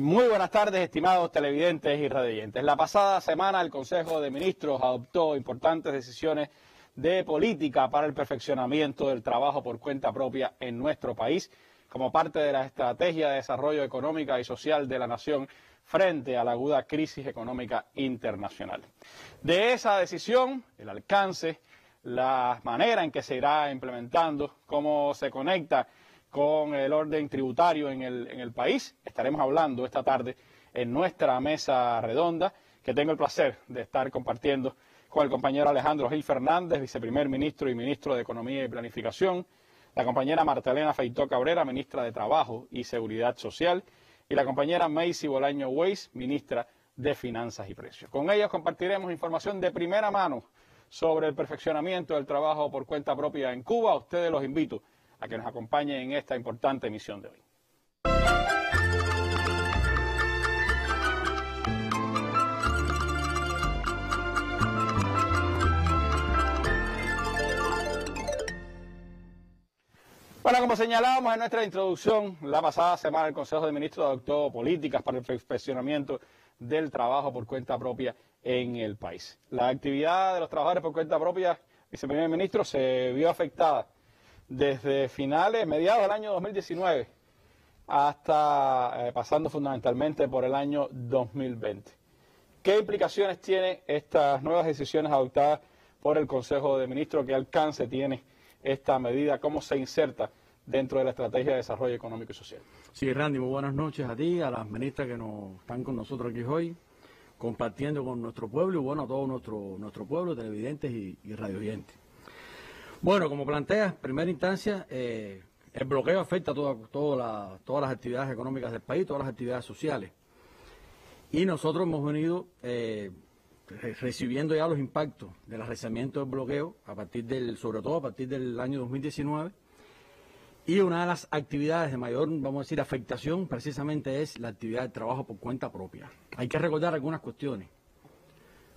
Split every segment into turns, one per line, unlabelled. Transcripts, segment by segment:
Muy buenas tardes, estimados televidentes y radioyentes. La pasada semana el Consejo de Ministros adoptó importantes decisiones de política para el perfeccionamiento del trabajo por cuenta propia en nuestro país, como parte de la estrategia de desarrollo económica y social de la nación frente a la aguda crisis económica internacional. De esa decisión, el alcance, la manera en que se irá implementando, cómo se conecta con el orden tributario en el país, estaremos hablando esta tarde en nuestra mesa redonda, que tengo el placer de estar compartiendo con el compañero Alejandro Gil Fernández, viceprimer ministro y ministro de Economía y Planificación, la compañera Marta Elena Feitó Cabrera, ministra de Trabajo y Seguridad Social, y la compañera Macy Bolaño Weiss, ministra de Finanzas y Precios. Con ellos compartiremos información de primera mano sobre el perfeccionamiento del trabajo por cuenta propia en Cuba. A ustedes los invito a que nos acompañen en esta importante emisión de hoy. Bueno, como señalábamos en nuestra introducción, la pasada semana el Consejo de Ministros adoptó políticas para el perfeccionamiento del trabajo por cuenta propia en el país. La actividad de los trabajadores por cuenta propia, viceprimer ministro, se vio afectada desde mediados del año 2019 hasta pasando fundamentalmente por el año 2020. ¿Qué implicaciones tienen estas nuevas decisiones adoptadas por el Consejo de Ministros? ¿Qué alcance tiene esta medida? ¿Cómo se inserta dentro de la estrategia de desarrollo económico y social?
Sí, Randy, muy buenas noches a ti, a las ministras que están con nosotros aquí hoy, compartiendo con nuestro pueblo y bueno, a todo nuestro pueblo, televidentes y radioyentes. Bueno, como planteas, en primera instancia, el bloqueo afecta a todas las actividades económicas del país, todas las actividades sociales. Y nosotros hemos venido recibiendo ya los impactos del arreciamiento del bloqueo, sobre todo a partir del año 2019. Y una de las actividades de mayor, vamos a decir, afectación, precisamente es la actividad de trabajo por cuenta propia. Hay que recordar algunas cuestiones.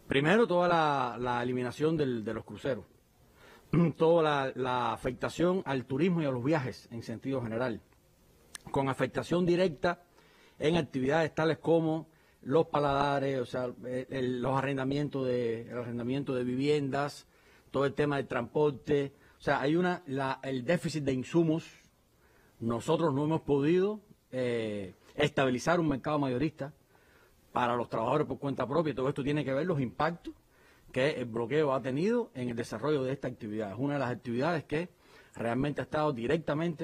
Primero, toda la eliminación de los cruceros. Toda la afectación al turismo y a los viajes en sentido general, con afectación directa en actividades tales como los paladares, o sea, los arrendamientos de viviendas, todo el tema del transporte. O sea, hay el déficit de insumos. Nosotros no hemos podido estabilizar un mercado mayorista para los trabajadores por cuenta propia. Todo esto tiene que ver los impactos que el bloqueo ha tenido en el desarrollo de esta actividad. Es una de las actividades que realmente ha estado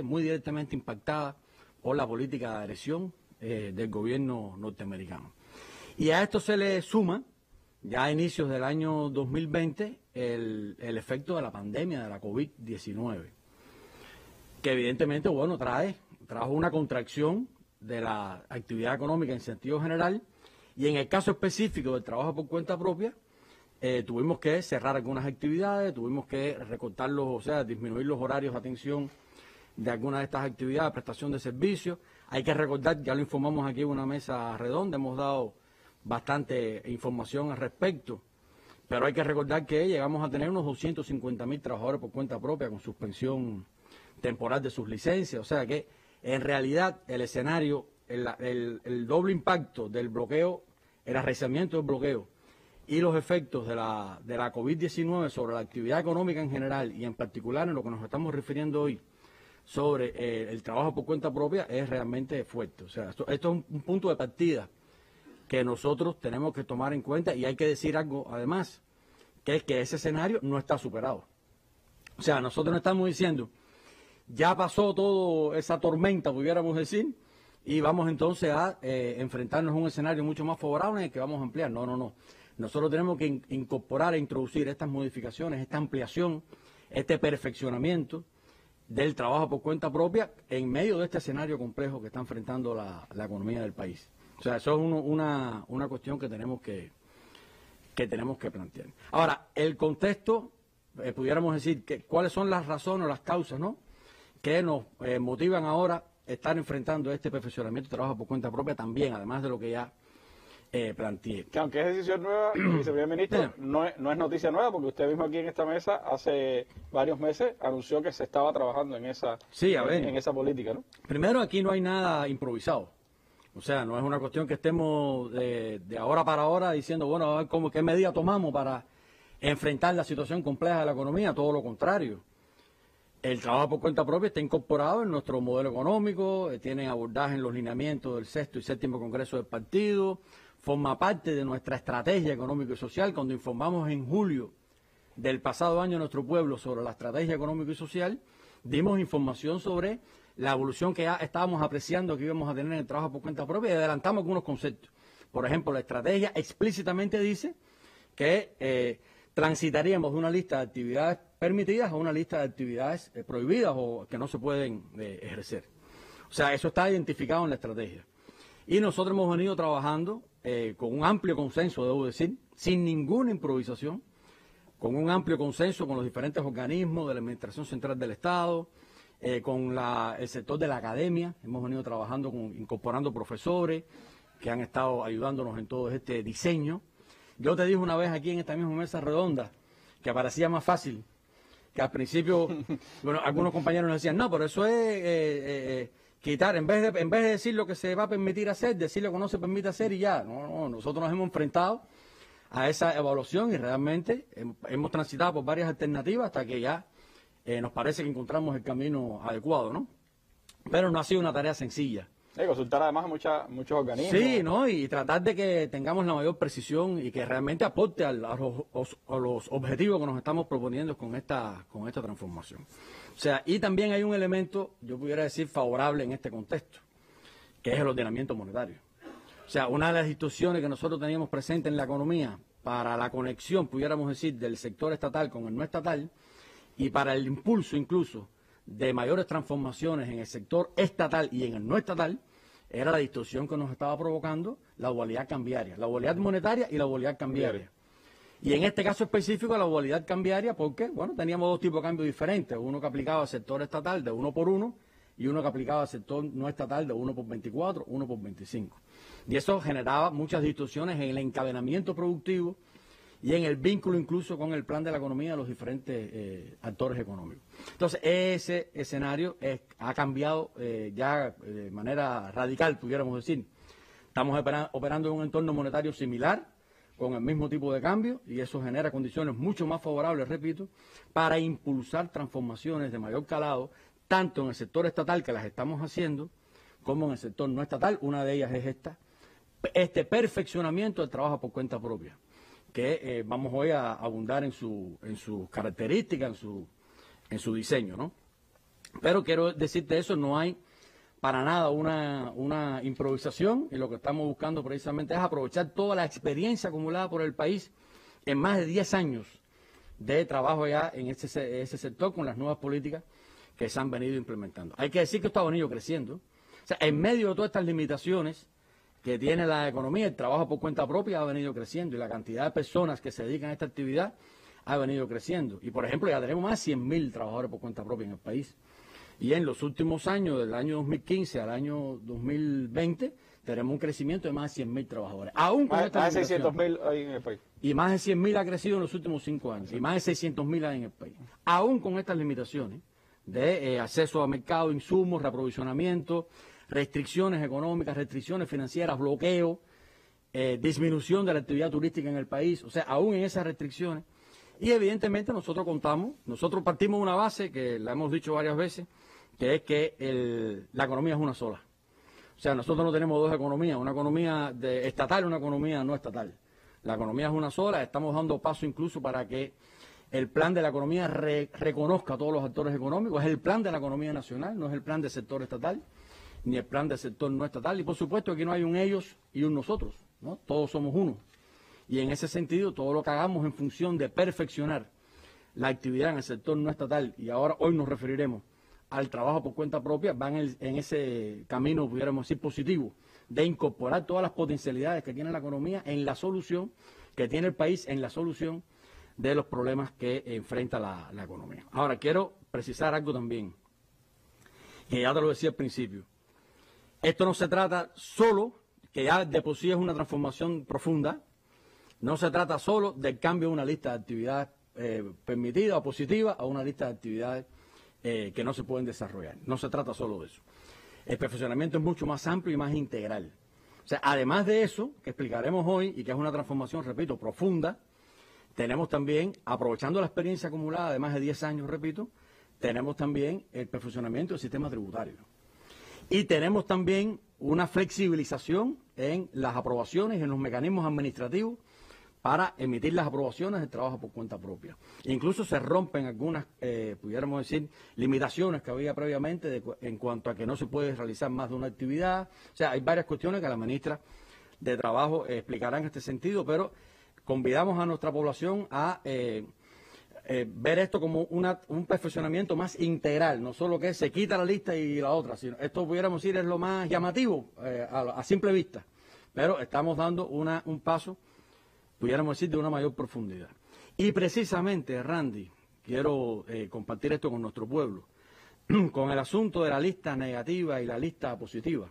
muy directamente impactada por la política de agresión del gobierno norteamericano. Y a esto se le suma, ya a inicios del año 2020, el efecto de la pandemia de la COVID-19, que evidentemente, bueno, trajo una contracción de la actividad económica en sentido general, y en el caso específico del trabajo por cuenta propia, tuvimos que cerrar algunas actividades, tuvimos que recortarlos, o sea, disminuir los horarios de atención de algunas de estas actividades, prestación de servicios. Hay que recordar, ya lo informamos aquí en una mesa redonda, hemos dado bastante información al respecto, pero hay que recordar que llegamos a tener unos 250.000 trabajadores por cuenta propia con suspensión temporal de sus licencias. O sea que en realidad el escenario, el doble impacto del bloqueo, el arreciamiento del bloqueo y los efectos de la COVID-19 sobre la actividad económica en general y en particular en lo que nos estamos refiriendo hoy sobre el trabajo por cuenta propia es realmente fuerte. O sea, esto es un punto de partida que nosotros tenemos que tomar en cuenta, y hay que decir algo además, que es que ese escenario no está superado. O sea, nosotros no estamos diciendo, ya pasó toda esa tormenta, pudiéramos decir, y vamos entonces a enfrentarnos a un escenario mucho más favorable en el que vamos a ampliar. No. Nosotros tenemos que incorporar e introducir estas modificaciones, esta ampliación, este perfeccionamiento del trabajo por cuenta propia en medio de este escenario complejo que está enfrentando la economía del país. O sea, eso es una cuestión que tenemos que plantear. Ahora, el contexto, pudiéramos decir, cuáles son las razones o las causas, ¿no?, que nos motivan ahora a estar enfrentando este perfeccionamiento de trabajo por cuenta propia también, además de lo que ya planteé.
Que aunque es decisión nueva, viceprimer ministro, no es noticia nueva, porque usted mismo aquí en esta mesa hace varios meses anunció que se estaba trabajando en esa política, ¿no?
Primero, aquí no hay nada improvisado. O sea, no es una cuestión que estemos de ahora para ahora diciendo, bueno, a ver qué medida tomamos para enfrentar la situación compleja de la economía. Todo lo contrario. El trabajo por cuenta propia está incorporado en nuestro modelo económico, tiene abordaje en los lineamientos del sexto y séptimo Congreso del Partido, forma parte de nuestra estrategia económica y social. Cuando informamos en julio del pasado año a nuestro pueblo sobre la estrategia económica y social, dimos información sobre la evolución que ya estábamos apreciando que íbamos a tener en el trabajo por cuenta propia y adelantamos algunos conceptos. Por ejemplo, la estrategia explícitamente dice que transitaríamos de una lista de actividades permitidas a una lista de actividades prohibidas o que no se pueden ejercer. O sea, eso está identificado en la estrategia. Y nosotros hemos venido trabajando con un amplio consenso, debo decir, sin ninguna improvisación, con un amplio consenso con los diferentes organismos de la Administración Central del Estado, con el sector de la academia. Hemos venido trabajando incorporando profesores que han estado ayudándonos en todo este diseño. Yo te dije una vez aquí en esta misma mesa redonda que parecía más fácil, que al principio, bueno, algunos compañeros nos decían, no, pero eso es quitar, en vez de decir lo que se va a permitir hacer, decir lo que no se permite hacer y ya. No, nosotros nos hemos enfrentado a esa evaluación y realmente hemos transitado por varias alternativas hasta que ya nos parece que encontramos el camino adecuado, ¿no? Pero no ha sido una tarea sencilla.
Consultar además a muchos organismos.
Sí, ¿no? Y tratar de que tengamos la mayor precisión y que realmente aporte a los objetivos que nos estamos proponiendo con esta transformación. O sea, y también hay un elemento, yo pudiera decir, favorable en este contexto, que es el ordenamiento monetario. O sea, una de las instituciones que nosotros teníamos presente en la economía para la conexión, pudiéramos decir, del sector estatal con el no estatal y para el impulso incluso de mayores transformaciones en el sector estatal y en el no estatal, era la distorsión que nos estaba provocando la dualidad cambiaria, la dualidad monetaria y la dualidad cambiaria. Y en este caso específico la dualidad cambiaria porque, bueno, teníamos dos tipos de cambios diferentes, uno que aplicaba al sector estatal de 1 por 1 y uno que aplicaba al sector no estatal de 1 por 24, 1 por 25. Y eso generaba muchas distorsiones en el encadenamiento productivo y en el vínculo incluso con el plan de la economía de los diferentes actores económicos. Entonces, ese escenario ha cambiado ya de manera radical, pudiéramos decir. Estamos operando en un entorno monetario similar, con el mismo tipo de cambio, y eso genera condiciones mucho más favorables, repito, para impulsar transformaciones de mayor calado, tanto en el sector estatal, que las estamos haciendo, como en el sector no estatal. Una de ellas es este perfeccionamiento del trabajo por cuenta propia, que vamos hoy a abundar en sus características, en su diseño, ¿no? Pero quiero decirte eso, no hay para nada una improvisación, y lo que estamos buscando precisamente es aprovechar toda la experiencia acumulada por el país en más de 10 años de trabajo ya en ese sector con las nuevas políticas que se han venido implementando. Hay que decir que esto ha venido creciendo. O sea, en medio de todas estas limitaciones que tiene la economía, el trabajo por cuenta propia ha venido creciendo y la cantidad de personas que se dedican a esta actividad ha venido creciendo. Y, por ejemplo, ya tenemos más de 100.000 trabajadores por cuenta propia en el país. Y en los últimos años, del año 2015 al año 2020, tenemos un crecimiento de más de 100.000 trabajadores. Aún con
más de 600.000 hay en el país.
Y más de 100.000 ha crecido en los últimos 5 años. Y más de 600.000 hay en el país. Aún con estas limitaciones de acceso a mercado, insumos, reaprovisionamiento, restricciones económicas, restricciones financieras, bloqueo, disminución de la actividad turística en el país, o sea, aún en esas restricciones. Y evidentemente nosotros partimos de una base que la hemos dicho varias veces, que es que la economía es una sola. O sea, nosotros no tenemos dos economías, una economía estatal y una economía no estatal. La economía es una sola, estamos dando paso incluso para que el plan de la economía reconozca a todos los actores económicos, es el plan de la economía nacional, no es el plan del sector estatal, ni el plan del sector no estatal, y por supuesto aquí no hay un ellos y un nosotros, ¿no? Todos somos uno. Y en ese sentido, todo lo que hagamos en función de perfeccionar la actividad en el sector no estatal, y ahora hoy nos referiremos al trabajo por cuenta propia, van en ese camino, pudiéramos decir, positivo, de incorporar todas las potencialidades que tiene la economía en la solución, que tiene el país en la solución de los problemas que enfrenta la economía. Ahora, quiero precisar algo también, que ya te lo decía al principio. Esto no se trata solo, que ya de por sí es una transformación profunda, no se trata solo del cambio de una lista de actividades permitidas o positivas a una lista de actividades que no se pueden desarrollar. No se trata solo de eso. El perfeccionamiento es mucho más amplio y más integral. sea, además de eso, que explicaremos hoy y que es una transformación, repito, profunda, tenemos también, aprovechando la experiencia acumulada de más de 10 años, repito, tenemos también el perfeccionamiento del sistema tributario. Y tenemos también una flexibilización en las aprobaciones y en los mecanismos administrativos para emitir las aprobaciones del trabajo por cuenta propia. Incluso se rompen algunas, pudiéramos decir, limitaciones que había previamente en cuanto a que no se puede realizar más de una actividad. O sea, hay varias cuestiones que la ministra de Trabajo explicará en este sentido, pero convidamos a nuestra población a ver esto como un perfeccionamiento más integral, no solo que se quita la lista y la otra, sino esto, pudiéramos decir, es lo más llamativo a simple vista, pero estamos dando un paso, pudiéramos decir, de una mayor profundidad. Y precisamente, Randy, quiero compartir esto con nuestro pueblo, con el asunto de la lista negativa y la lista positiva.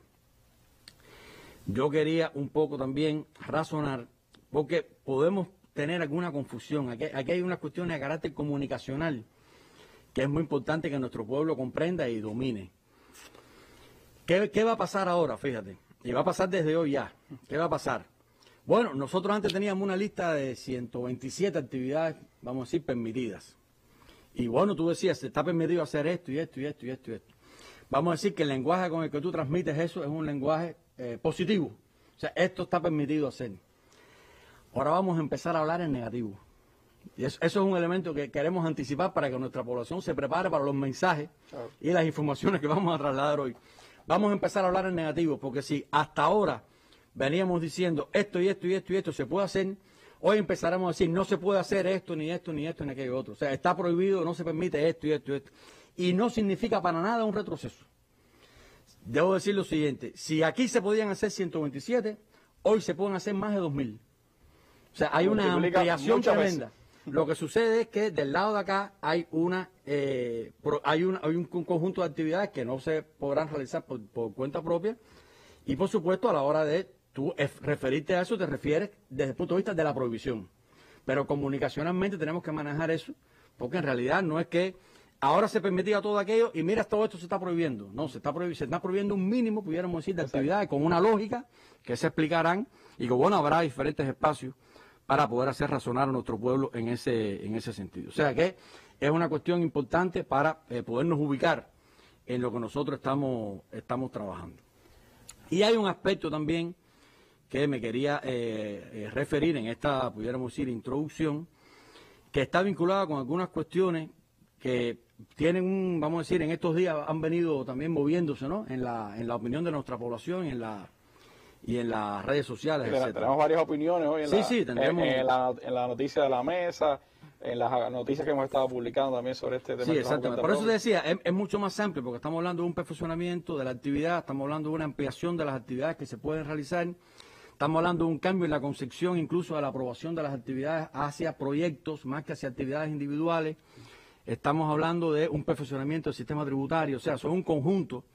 Yo quería un poco también razonar, porque podemos tener alguna confusión. Aquí hay unas cuestiones de carácter comunicacional que es muy importante que nuestro pueblo comprenda y domine. ¿Qué va a pasar ahora? Fíjate, y va a pasar desde hoy ya. ¿Qué va a pasar? Bueno, nosotros antes teníamos una lista de 127 actividades, vamos a decir, permitidas. Y bueno, tú decías, se está permitido hacer esto y esto y esto y esto y esto. Vamos a decir que el lenguaje con el que tú transmites eso es un lenguaje positivo. O sea, esto está permitido hacer. Ahora vamos a empezar a hablar en negativo. Y eso es un elemento que queremos anticipar para que nuestra población se prepare para los mensajes y las informaciones que vamos a trasladar hoy. Vamos a empezar a hablar en negativo, porque si hasta ahora veníamos diciendo esto y esto y esto y esto se puede hacer, hoy empezaremos a decir no se puede hacer esto, ni esto, ni esto, ni aquello otro. O sea, está prohibido, no se permite esto y esto y esto. Y no significa para nada un retroceso. Debo decir lo siguiente, si aquí se podían hacer 127, hoy se pueden hacer más de 2000. O sea, hay una ampliación tremenda. Lo que sucede es que del lado de acá hay un conjunto de actividades que no se podrán realizar por cuenta propia y, por supuesto, a la hora de tú referirte a eso, te refieres desde el punto de vista de la prohibición. Pero comunicacionalmente tenemos que manejar eso, porque en realidad no es que ahora se permitía todo aquello y mira, todo esto se está prohibiendo. No, se está prohibiendo un mínimo, pudiéramos decir, de actividades con una lógica que se explicarán y que, bueno, habrá diferentes espacios para poder hacer razonar a nuestro pueblo en ese sentido. O sea que es una cuestión importante para podernos ubicar en lo que nosotros estamos trabajando. Y hay un aspecto también que me quería referir en esta, pudiéramos decir, introducción, que está vinculada con algunas cuestiones que tienen vamos a decir, en estos días han venido también moviéndose, ¿no? En la opinión de nuestra población y en las redes sociales, etcétera.
Tenemos varias opiniones hoy
tendremos
en la noticia de la mesa, en las noticias que hemos estado publicando también sobre este tema.
Sí, exactamente. Por eso te decía, es mucho más amplio, porque estamos hablando de un perfeccionamiento de la actividad, estamos hablando de una ampliación de las actividades que se pueden realizar, estamos hablando de un cambio en la concepción incluso de la aprobación de las actividades hacia proyectos más que hacia actividades individuales. Estamos hablando de un perfeccionamiento del sistema tributario, o sea, son un conjunto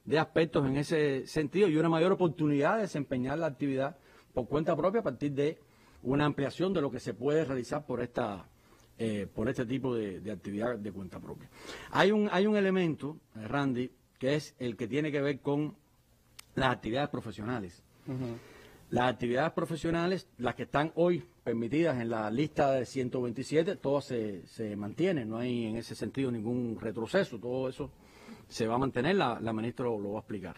de aspectos en ese sentido y una mayor oportunidad de desempeñar la actividad por cuenta propia a partir de una ampliación de lo que se puede realizar por este tipo de actividad de cuenta propia. Hay un elemento, Randy, que es el que tiene que ver con las actividades profesionales. Las actividades profesionales, las que están hoy permitidas en la lista de 127, todas se mantienen, no hay en ese sentido ningún retroceso, todo eso se va a mantener, la ministra lo va a explicar.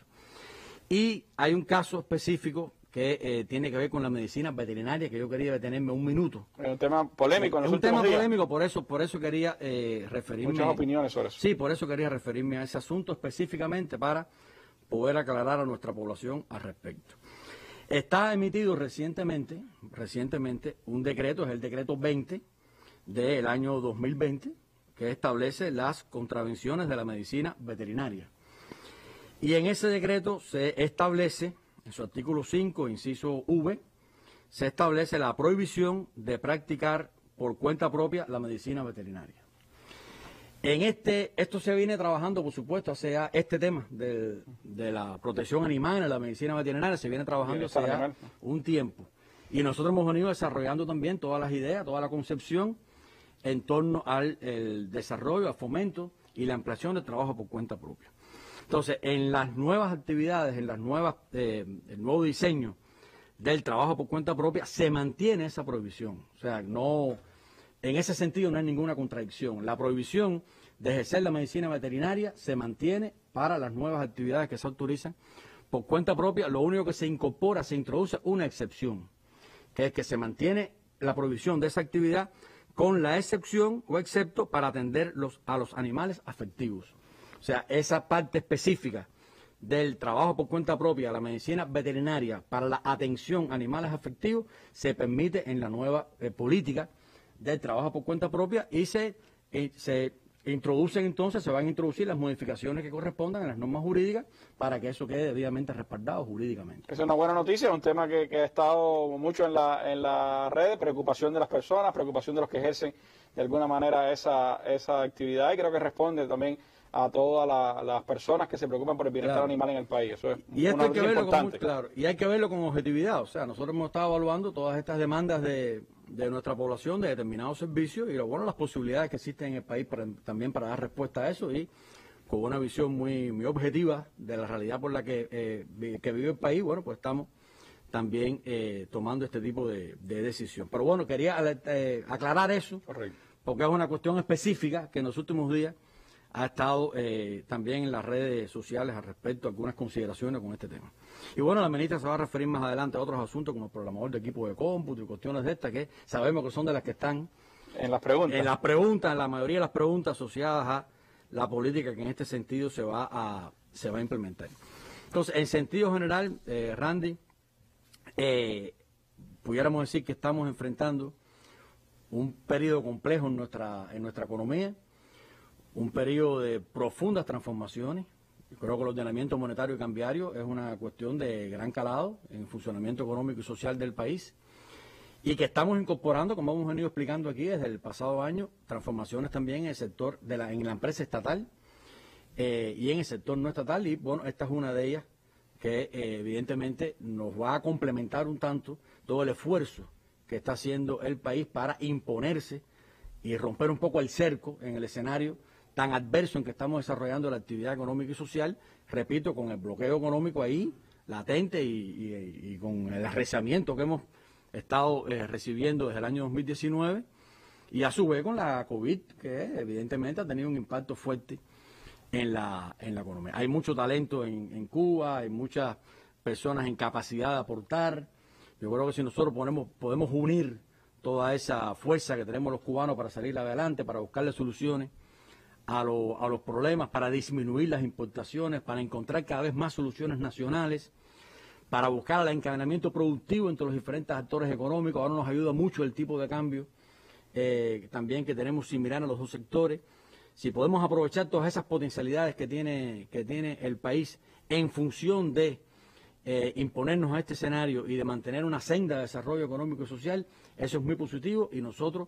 Y hay un caso específico que tiene que ver con la medicina veterinaria, que yo quería detenerme un minuto.
Es un tema polémico en los
últimos días. Es un tema polémico, por eso quería referirme.
Muchas opiniones sobre eso.
Sí, por eso quería referirme a ese asunto específicamente para poder aclarar a nuestra población al respecto. Está emitido recientemente un decreto, es el decreto 20 del año 2020, que establece las contravenciones de la medicina veterinaria. Y en ese decreto se establece, en su artículo 5, inciso V, se establece la prohibición de practicar por cuenta propia la medicina veterinaria. Esto se viene trabajando, por supuesto, hacia este tema de la protección animal en la medicina veterinaria, se viene trabajando hace ya un tiempo. Y nosotros hemos venido desarrollando también todas las ideas, toda la concepción en torno al desarrollo, al fomento y la ampliación del trabajo por cuenta propia. Entonces, en las nuevas actividades, en las nuevas, el nuevo diseño del trabajo por cuenta propia, se mantiene esa prohibición. O sea, no, en ese sentido no hay ninguna contradicción. La prohibición de ejercer la medicina veterinaria se mantiene para las nuevas actividades que se autorizan por cuenta propia. Lo único que se incorpora, se introduce una excepción, que es que se mantiene la prohibición de esa actividad con la excepción o excepto para atender a los animales afectivos. O sea, esa parte específica del trabajo por cuenta propia, la medicina veterinaria para la atención a animales afectivos, se permite en la nueva política del trabajo por cuenta propia y se introducen entonces, se van a introducir las modificaciones que correspondan en las normas jurídicas para que eso quede debidamente respaldado jurídicamente.
Esa es una buena noticia, es un tema que ha estado mucho en la red, preocupación de las personas, preocupación de los que ejercen de alguna manera esa actividad, y creo que responde también a todas las personas que se preocupan por el bienestar animal en el país. Eso es una noticia importante.
Y hay que verlo con objetividad. O sea, nosotros hemos estado evaluando todas estas demandas de nuestra población de determinados servicios y las posibilidades que existen en el país también para dar respuesta a eso, y con una visión muy objetiva de la realidad por la que vive el país. Bueno, pues estamos también tomando este tipo de decisión. Pero bueno, quería aclarar eso.
Correcto.
Porque es una cuestión específica que en los últimos días ha estado también en las redes sociales al respecto, algunas consideraciones con este tema. Y bueno, la ministra se va a referir más adelante a otros asuntos como el programador de equipo de cómputo y cuestiones de estas que sabemos que son de las que están
en las preguntas.
En la mayoría de las preguntas asociadas a la política que en este sentido se va a implementar. Entonces, en sentido general, Randy, pudiéramos decir que estamos enfrentando un periodo complejo en nuestra economía, un periodo de profundas transformaciones. Yo creo que el ordenamiento monetario y cambiario es una cuestión de gran calado en el funcionamiento económico y social del país, y que estamos incorporando, como hemos venido explicando aquí desde el pasado año, transformaciones también en el sector en la empresa estatal y en el sector no estatal. Y bueno, esta es una de ellas que evidentemente nos va a complementar un tanto todo el esfuerzo que está haciendo el país para imponerse y romper un poco el cerco en el escenario tan adverso en que estamos desarrollando la actividad económica y social, repito, con el bloqueo económico ahí latente y con el arreciamiento que hemos estado recibiendo desde el año 2019, y a su vez con la COVID, que evidentemente ha tenido un impacto fuerte en la economía. Hay mucho talento en Cuba, hay muchas personas en capacidad de aportar. Yo creo que si nosotros podemos unir toda esa fuerza que tenemos los cubanos para salir adelante, para buscarle soluciones a los problemas, para disminuir las importaciones, para encontrar cada vez más soluciones nacionales, para buscar el encadenamiento productivo entre los diferentes actores económicos. Ahora nos ayuda mucho el tipo de cambio también que tenemos similar a los dos sectores. Si podemos aprovechar todas esas potencialidades que tiene el país en función de imponernos a este escenario y de mantener una senda de desarrollo económico y social, eso es muy positivo, y nosotros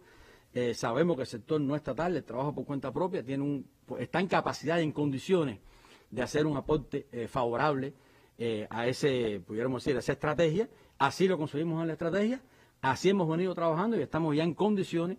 sabemos que el sector no estatal, el trabajo por cuenta propia, está en capacidad y en condiciones de hacer un aporte favorable pudiéramos decir, a esa estrategia. Así lo conseguimos en la estrategia, así hemos venido trabajando y estamos ya en condiciones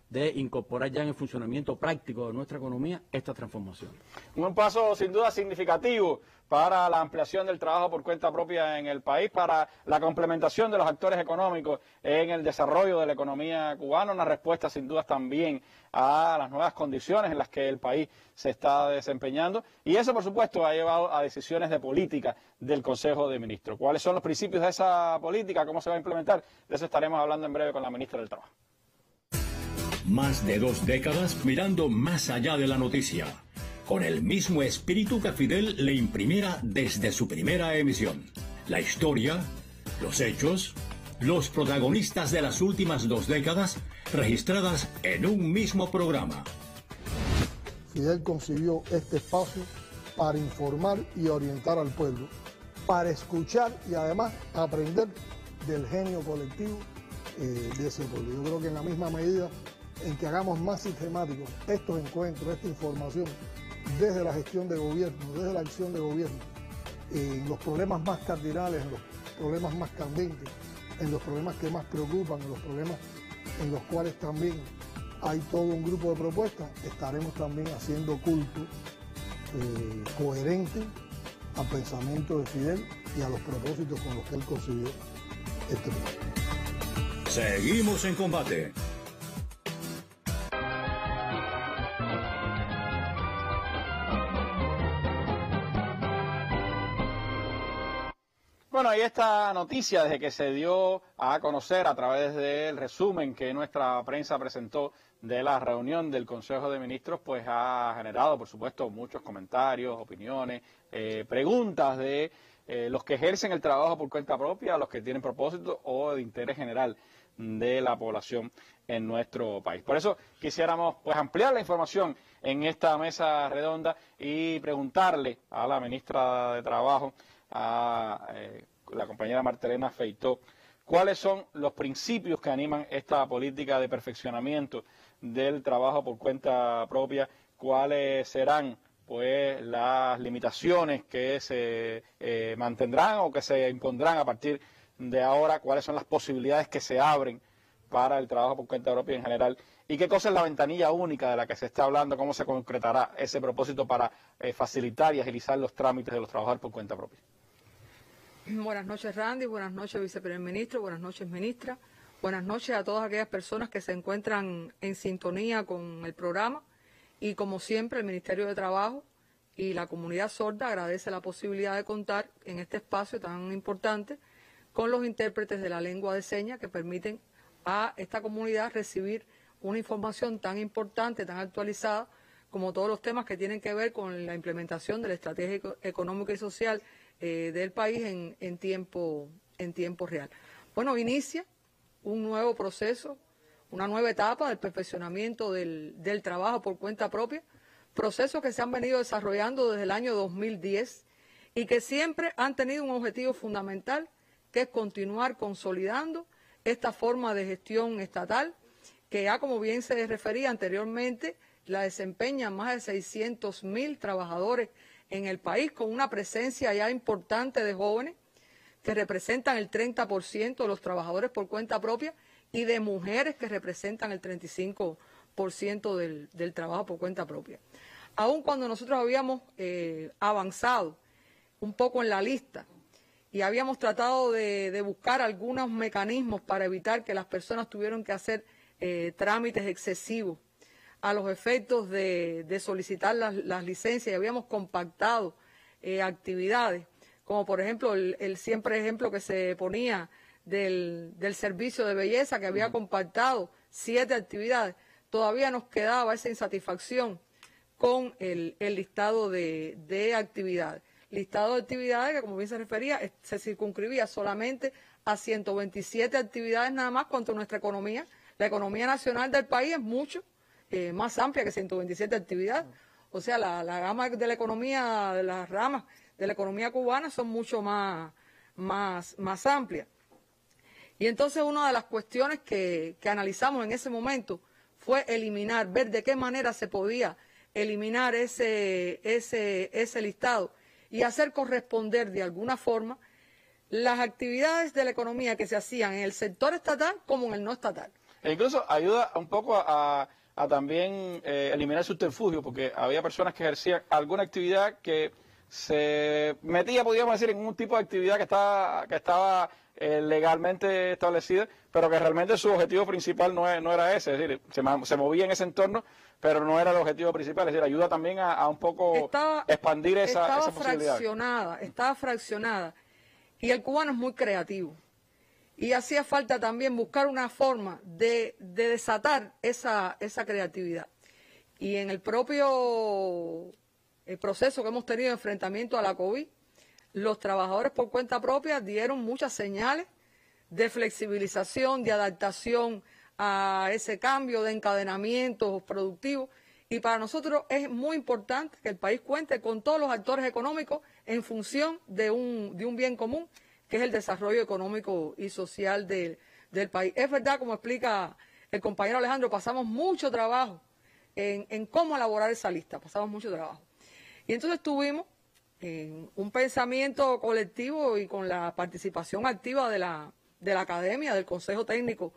de incorporar ya en el funcionamiento práctico de nuestra economía esta transformación.
Un paso sin duda significativo para la ampliación del trabajo por cuenta propia en el país, para la complementación de los actores económicos en el desarrollo de la economía cubana, una respuesta sin duda también a las nuevas condiciones en las que el país se está desempeñando, y eso por supuesto ha llevado a decisiones de política del Consejo de Ministros. ¿Cuáles son los principios de esa política? ¿Cómo se va a implementar? De eso estaremos hablando en breve con la ministra del Trabajo.
Más de 2 décadas mirando más allá de la noticia, con el mismo espíritu que Fidel le imprimiera desde su primera emisión. La historia, los hechos, los protagonistas de las últimas 2 décadas registradas en un mismo programa.
Fidel concibió este espacio para informar y orientar al pueblo, para escuchar y además aprender del genio colectivo de ese pueblo. Yo creo que en la misma medida en que hagamos más sistemáticos estos encuentros, esta información desde la gestión de gobierno, desde la acción de gobierno, en los problemas más cardinales, en los problemas más candentes, en los problemas que más preocupan, en los problemas en los cuales también hay todo un grupo de propuestas, estaremos también haciendo culto coherente al pensamiento de Fidel y a los propósitos con los que él concibió este país.
Seguimos en combate.
Bueno, ahí esta noticia desde que se dio a conocer a través del resumen que nuestra prensa presentó de la reunión del Consejo de Ministros, pues ha generado, por supuesto, muchos comentarios, opiniones, preguntas de los que ejercen el trabajo por cuenta propia, los que tienen propósito o de interés general de la población en nuestro país. Por eso quisiéramos pues ampliar la información en esta mesa redonda y preguntarle a la ministra de Trabajo, a la compañera Martelena Feitó, cuáles son los principios que animan esta política de perfeccionamiento del trabajo por cuenta propia, cuáles serán pues las limitaciones que se mantendrán o que se impondrán a partir de ahora, cuáles son las posibilidades que se abren para el trabajo por cuenta propia en general y qué cosa es la ventanilla única de la que se está hablando, cómo se concretará ese propósito para facilitar y agilizar los trámites de los trabajadores por cuenta propia.
Buenas noches, Randy. Buenas noches, viceprimer ministro. Buenas noches, ministra. Buenas noches a todas aquellas personas que se encuentran en sintonía con el programa. Y como siempre, el Ministerio de Trabajo y la comunidad sorda agradece la posibilidad de contar en este espacio tan importante con los intérpretes de la lengua de señas que permiten a esta comunidad recibir una información tan importante, tan actualizada, como todos los temas que tienen que ver con la implementación de la estrategia económica y social del país en tiempo real. Bueno, inicia un nuevo proceso, una nueva etapa del perfeccionamiento del trabajo por cuenta propia, procesos que se han venido desarrollando desde el año 2010 y que siempre han tenido un objetivo fundamental, que es continuar consolidando esta forma de gestión estatal, que ya como bien se refería anteriormente, la desempeñan más de 600.000 trabajadores en el país, con una presencia ya importante de jóvenes que representan el 30% de los trabajadores por cuenta propia y de mujeres que representan el 35% del trabajo por cuenta propia. Aun cuando nosotros habíamos avanzado un poco en la lista y habíamos tratado de buscar algunos mecanismos para evitar que las personas tuvieran que hacer trámites excesivos a los efectos de solicitar las licencias, y habíamos compactado actividades, como por ejemplo el siempre ejemplo que se ponía del servicio de belleza, que había compactado 7 actividades. Todavía nos quedaba esa insatisfacción con el listado de actividades. Listado de actividades que, como bien se refería, se circunscribía solamente a 127 actividades nada más, cuanto a nuestra economía. La economía nacional del país es mucho más amplia que 127 actividades. O sea, la gama de la economía, de las ramas de la economía cubana son mucho más amplias. Y entonces una de las cuestiones que analizamos en ese momento fue ver de qué manera se podía eliminar ese listado y hacer corresponder de alguna forma las actividades de la economía que se hacían en el sector estatal como en el no estatal.
E incluso ayuda un poco a también eliminar subterfugio, porque había personas que ejercían alguna actividad que se metía, podríamos decir, en un tipo de actividad que estaba legalmente establecida, pero que realmente su objetivo principal no era ese, es decir, se movía en ese entorno, pero no era el objetivo principal, es decir, ayuda también a un poco expandir esa posibilidad.
Estaba fraccionada, y el cubano es muy creativo. Y hacía falta también buscar una forma de desatar esa creatividad. Y en el propio proceso que hemos tenido de enfrentamiento a la COVID, los trabajadores por cuenta propia dieron muchas señales de flexibilización, de adaptación a ese cambio, de encadenamientos productivos. Y para nosotros es muy importante que el país cuente con todos los actores económicos en función de un bien común, que es el desarrollo económico y social del país. Es verdad, como explica el compañero Alejandro, pasamos mucho trabajo en cómo elaborar esa lista, pasamos mucho trabajo. Y entonces tuvimos un pensamiento colectivo y con la participación activa de la academia, del Consejo Técnico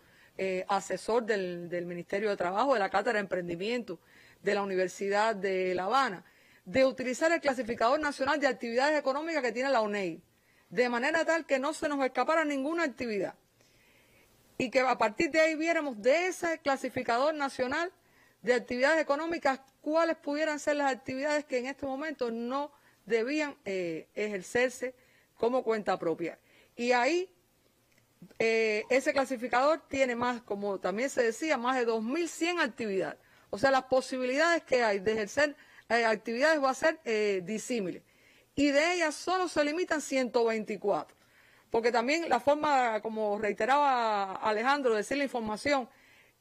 Asesor del Ministerio de Trabajo, de la Cátedra de Emprendimiento de la Universidad de La Habana, de utilizar el clasificador nacional de actividades económicas que tiene la UNEID, de manera tal que no se nos escapara ninguna actividad. Y que a partir de ahí viéramos de ese clasificador nacional de actividades económicas cuáles pudieran ser las actividades que en este momento no debían ejercerse como cuenta propia. Y ahí ese clasificador tiene más, como también se decía, más de 2.100 actividades. O sea, las posibilidades que hay de ejercer actividades va a ser disímiles. Y de ellas solo se limitan 124. Porque también la forma, como reiteraba Alejandro, de decir la información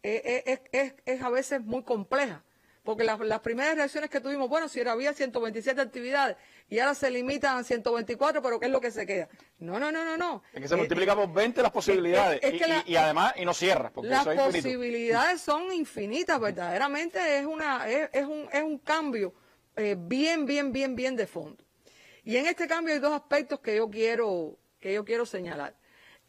es a veces muy compleja. Porque las primeras reacciones que tuvimos, bueno, si había 127 actividades y ahora se limitan a 124, pero ¿qué es lo que se queda? No.
Es que se multiplica por 20 las posibilidades y además no cierra. Porque
las
eso es
posibilidades son infinitas, verdaderamente es un cambio bien de fondo. Y en este cambio hay dos aspectos que yo quiero señalar.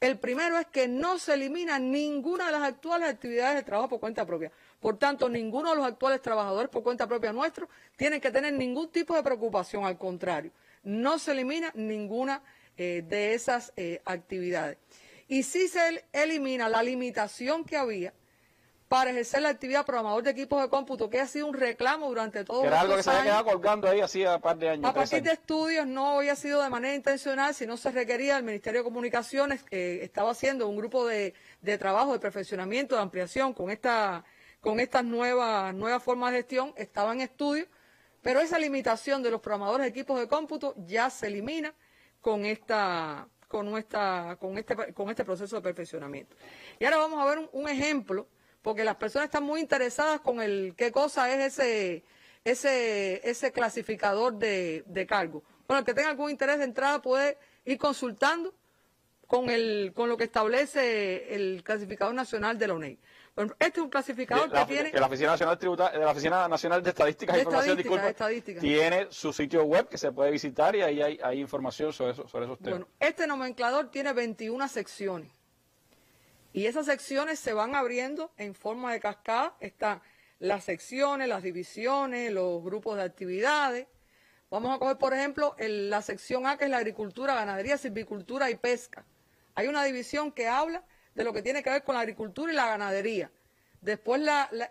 El primero es que no se elimina ninguna de las actuales actividades de trabajo por cuenta propia. Por tanto, ninguno de los actuales trabajadores por cuenta propia nuestros tienen que tener ningún tipo de preocupación. Al contrario, no se elimina ninguna de esas actividades. Y sí se elimina la limitación que había para ejercer la actividad programador de equipos de cómputo, que ha sido un reclamo durante todos estos años.
Era algo que se había quedado colgando ahí hacía un par de años.
A partir de estudios no había sido de manera intencional, sino se requería el Ministerio de Comunicaciones, que estaba haciendo un grupo de trabajo, de perfeccionamiento, de ampliación con estas nuevas formas de gestión, estaba en estudio, pero esa limitación de los programadores de equipos de cómputo ya se elimina con este proceso de perfeccionamiento. Y ahora vamos a ver un ejemplo, porque las personas están muy interesadas con qué cosa es ese clasificador de cargo. Bueno, el que tenga algún interés de entrada puede ir consultando con lo que establece el clasificador nacional de la UNEID. Bueno, este es un clasificador que tiene...
La Oficina Nacional de la Oficina Nacional de Estadísticas e Información, tiene su sitio web que se puede visitar y ahí hay información sobre esos temas.
Bueno, este nomenclador tiene 21 secciones. Y esas secciones se van abriendo en forma de cascada. Están las secciones, las divisiones, los grupos de actividades. Vamos a coger, por ejemplo, la sección A, que es la agricultura, ganadería, silvicultura y pesca. Hay una división que habla de lo que tiene que ver con la agricultura y la ganadería. Después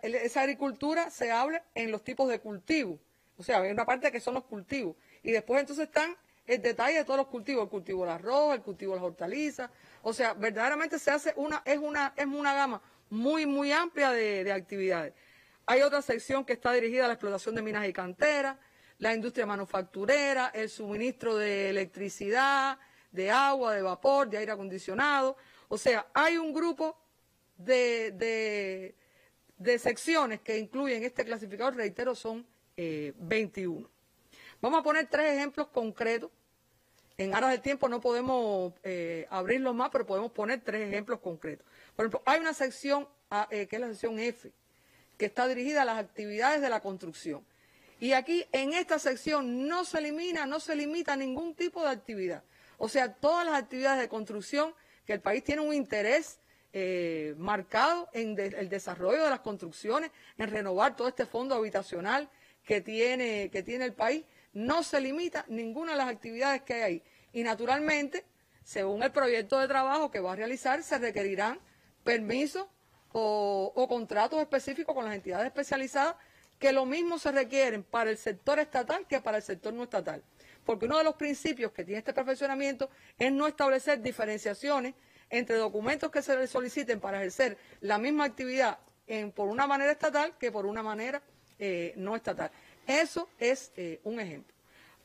esa agricultura se habla en los tipos de cultivo. O sea, hay una parte que son los cultivos. Y después entonces están el detalle de todos los cultivos, el cultivo del arroz, el cultivo de las hortalizas. O sea, verdaderamente se hace es una gama muy amplia de actividades. Hay otra sección que está dirigida a la explotación de minas y canteras, la industria manufacturera, el suministro de electricidad, de agua, de vapor, de aire acondicionado. O sea, hay un grupo de secciones que incluyen este clasificador, reitero, son 21. Vamos a poner 3 ejemplos concretos. En aras del tiempo no podemos abrirlos más, pero podemos poner 3 ejemplos concretos. Por ejemplo, hay una sección que es la sección F, que está dirigida a las actividades de la construcción. Y aquí, en esta sección, no se limita ningún tipo de actividad. O sea, todas las actividades de construcción, que el país tiene un interés marcado en el desarrollo de las construcciones, en renovar todo este fondo habitacional que tiene el país, no se limita ninguna de las actividades que hay ahí. Y naturalmente, según el proyecto de trabajo que va a realizar, se requerirán permisos o contratos específicos con las entidades especializadas, que lo mismo se requieren para el sector estatal que para el sector no estatal. Porque uno de los principios que tiene este perfeccionamiento es no establecer diferenciaciones entre documentos que se les soliciten para ejercer la misma actividad por una manera estatal que por una manera no estatal. Eso es un ejemplo.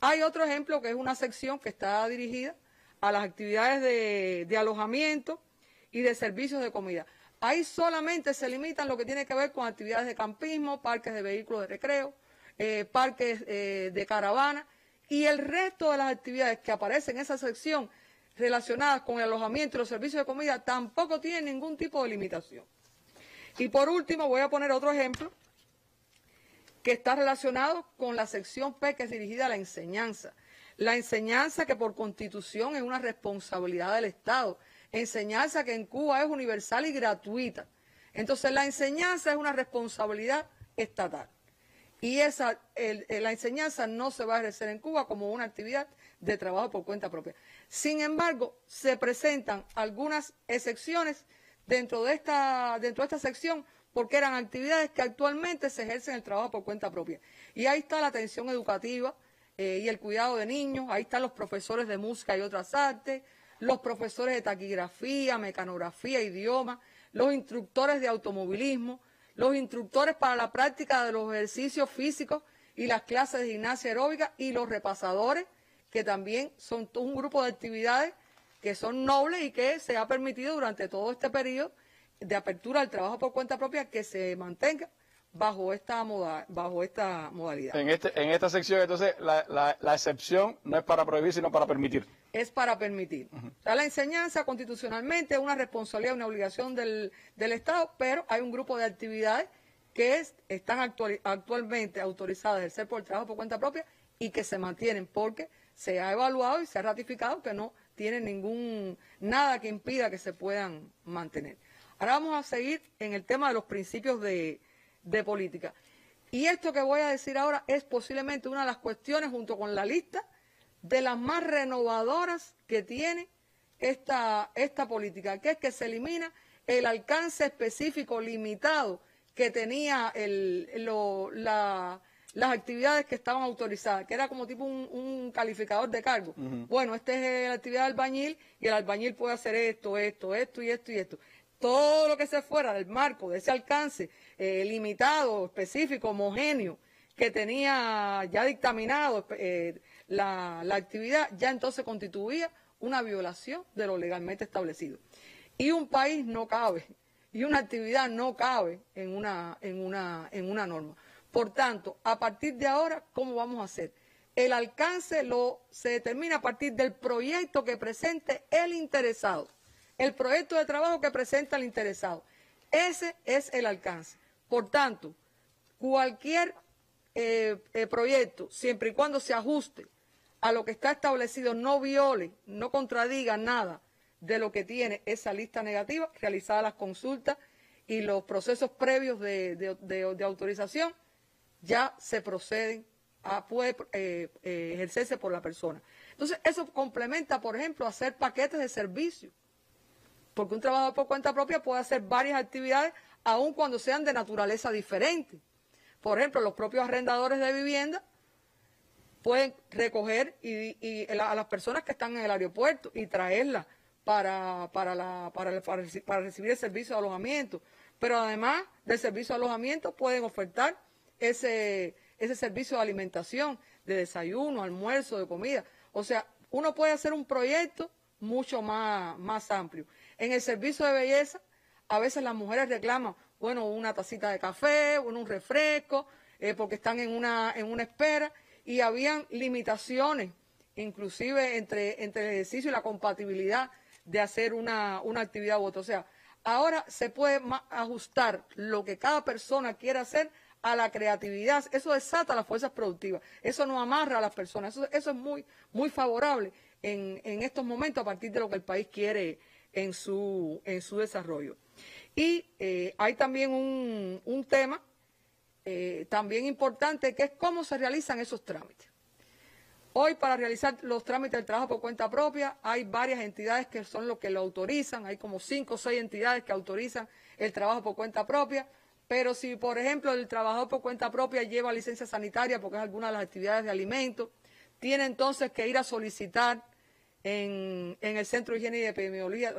Hay otro ejemplo que es una sección que está dirigida a las actividades de alojamiento y de servicios de comida. Ahí solamente se limitan lo que tiene que ver con actividades de campismo, parques de vehículos de recreo, parques de caravana, y el resto de las actividades que aparecen en esa sección relacionadas con el alojamiento y los servicios de comida tampoco tienen ningún tipo de limitación. Y por último voy a poner otro ejemplo que está relacionado con la sección P, que es dirigida a la enseñanza. La enseñanza, que por Constitución es una responsabilidad del Estado. Enseñanza que en Cuba es universal y gratuita. Entonces la enseñanza es una responsabilidad estatal. Y la enseñanza no se va a ejercer en Cuba como una actividad de trabajo por cuenta propia. Sin embargo, se presentan algunas excepciones dentro de esta sección, porque eran actividades que actualmente se ejercen el trabajo por cuenta propia. Y ahí está la atención educativa y el cuidado de niños, ahí están los profesores de música y otras artes, los profesores de taquigrafía, mecanografía, idioma, los instructores de automovilismo, los instructores para la práctica de los ejercicios físicos y las clases de gimnasia aeróbica, y los repasadores, que también son un grupo de actividades que son nobles y que se ha permitido durante todo este periodo de apertura al trabajo por cuenta propia que se mantenga bajo esta modalidad.
En esta sección, entonces, la excepción no es para prohibir, sino para permitir.
Es para permitir. O sea, la enseñanza constitucionalmente es una responsabilidad, una obligación del Estado, pero hay un grupo de actividades que están actualmente autorizadas a ejercer por el trabajo por cuenta propia y que se mantienen porque se ha evaluado y se ha ratificado que no tienen nada que impida que se puedan mantener. Ahora vamos a seguir en el tema de los principios de política. Y esto que voy a decir ahora es posiblemente una de las cuestiones, junto con la lista, de las más renovadoras que tiene esta política, que es que se elimina el alcance específico limitado que tenía las actividades que estaban autorizadas, que era como tipo un calificador de cargo. Bueno, esta es la actividad del albañil y el albañil puede hacer esto y esto. Todo lo que se fuera del marco de ese alcance limitado, específico, homogéneo, que tenía ya dictaminado la actividad, ya entonces constituía una violación de lo legalmente establecido. Y un país no cabe, y una actividad no cabe en una norma. Por tanto, a partir de ahora, ¿cómo vamos a hacer? El alcance se determina a partir del proyecto que presente el interesado. El proyecto de trabajo que presenta el interesado. Ese es el alcance. Por tanto, cualquier proyecto, siempre y cuando se ajuste a lo que está establecido, no viole, no contradiga nada de lo que tiene esa lista negativa, realizadas las consultas y los procesos previos de autorización, ya se proceden puede ejercerse por la persona. Entonces, eso complementa, por ejemplo, hacer paquetes de servicio. Porque un trabajador por cuenta propia puede hacer varias actividades, aun cuando sean de naturaleza diferente. Por ejemplo, los propios arrendadores de vivienda pueden recoger a las personas que están en el aeropuerto y traerlas para recibir el servicio de alojamiento. Pero además del servicio de alojamiento pueden ofertar ese servicio de alimentación, de desayuno, almuerzo, de comida. O sea, uno puede hacer un proyecto mucho más amplio. En el servicio de belleza, a veces las mujeres reclaman, bueno, una tacita de café, un refresco, porque están en una espera, y habían limitaciones, inclusive entre el ejercicio y la compatibilidad de hacer una actividad u otra. O sea, ahora se puede ajustar lo que cada persona quiera hacer a la creatividad. Eso desata las fuerzas productivas, eso no amarra a las personas, eso es muy favorable en estos momentos a partir de lo que el país quiere en su desarrollo. Y hay también un tema también importante, que es cómo se realizan esos trámites. Hoy, para realizar los trámites del trabajo por cuenta propia, hay varias entidades que son los que lo autorizan, hay como 5 o 6 entidades que autorizan el trabajo por cuenta propia, pero si, por ejemplo, el trabajador por cuenta propia lleva licencia sanitaria porque es alguna de las actividades de alimentos, tiene entonces que ir a solicitar en el Centro de Higiene y de Epidemiología,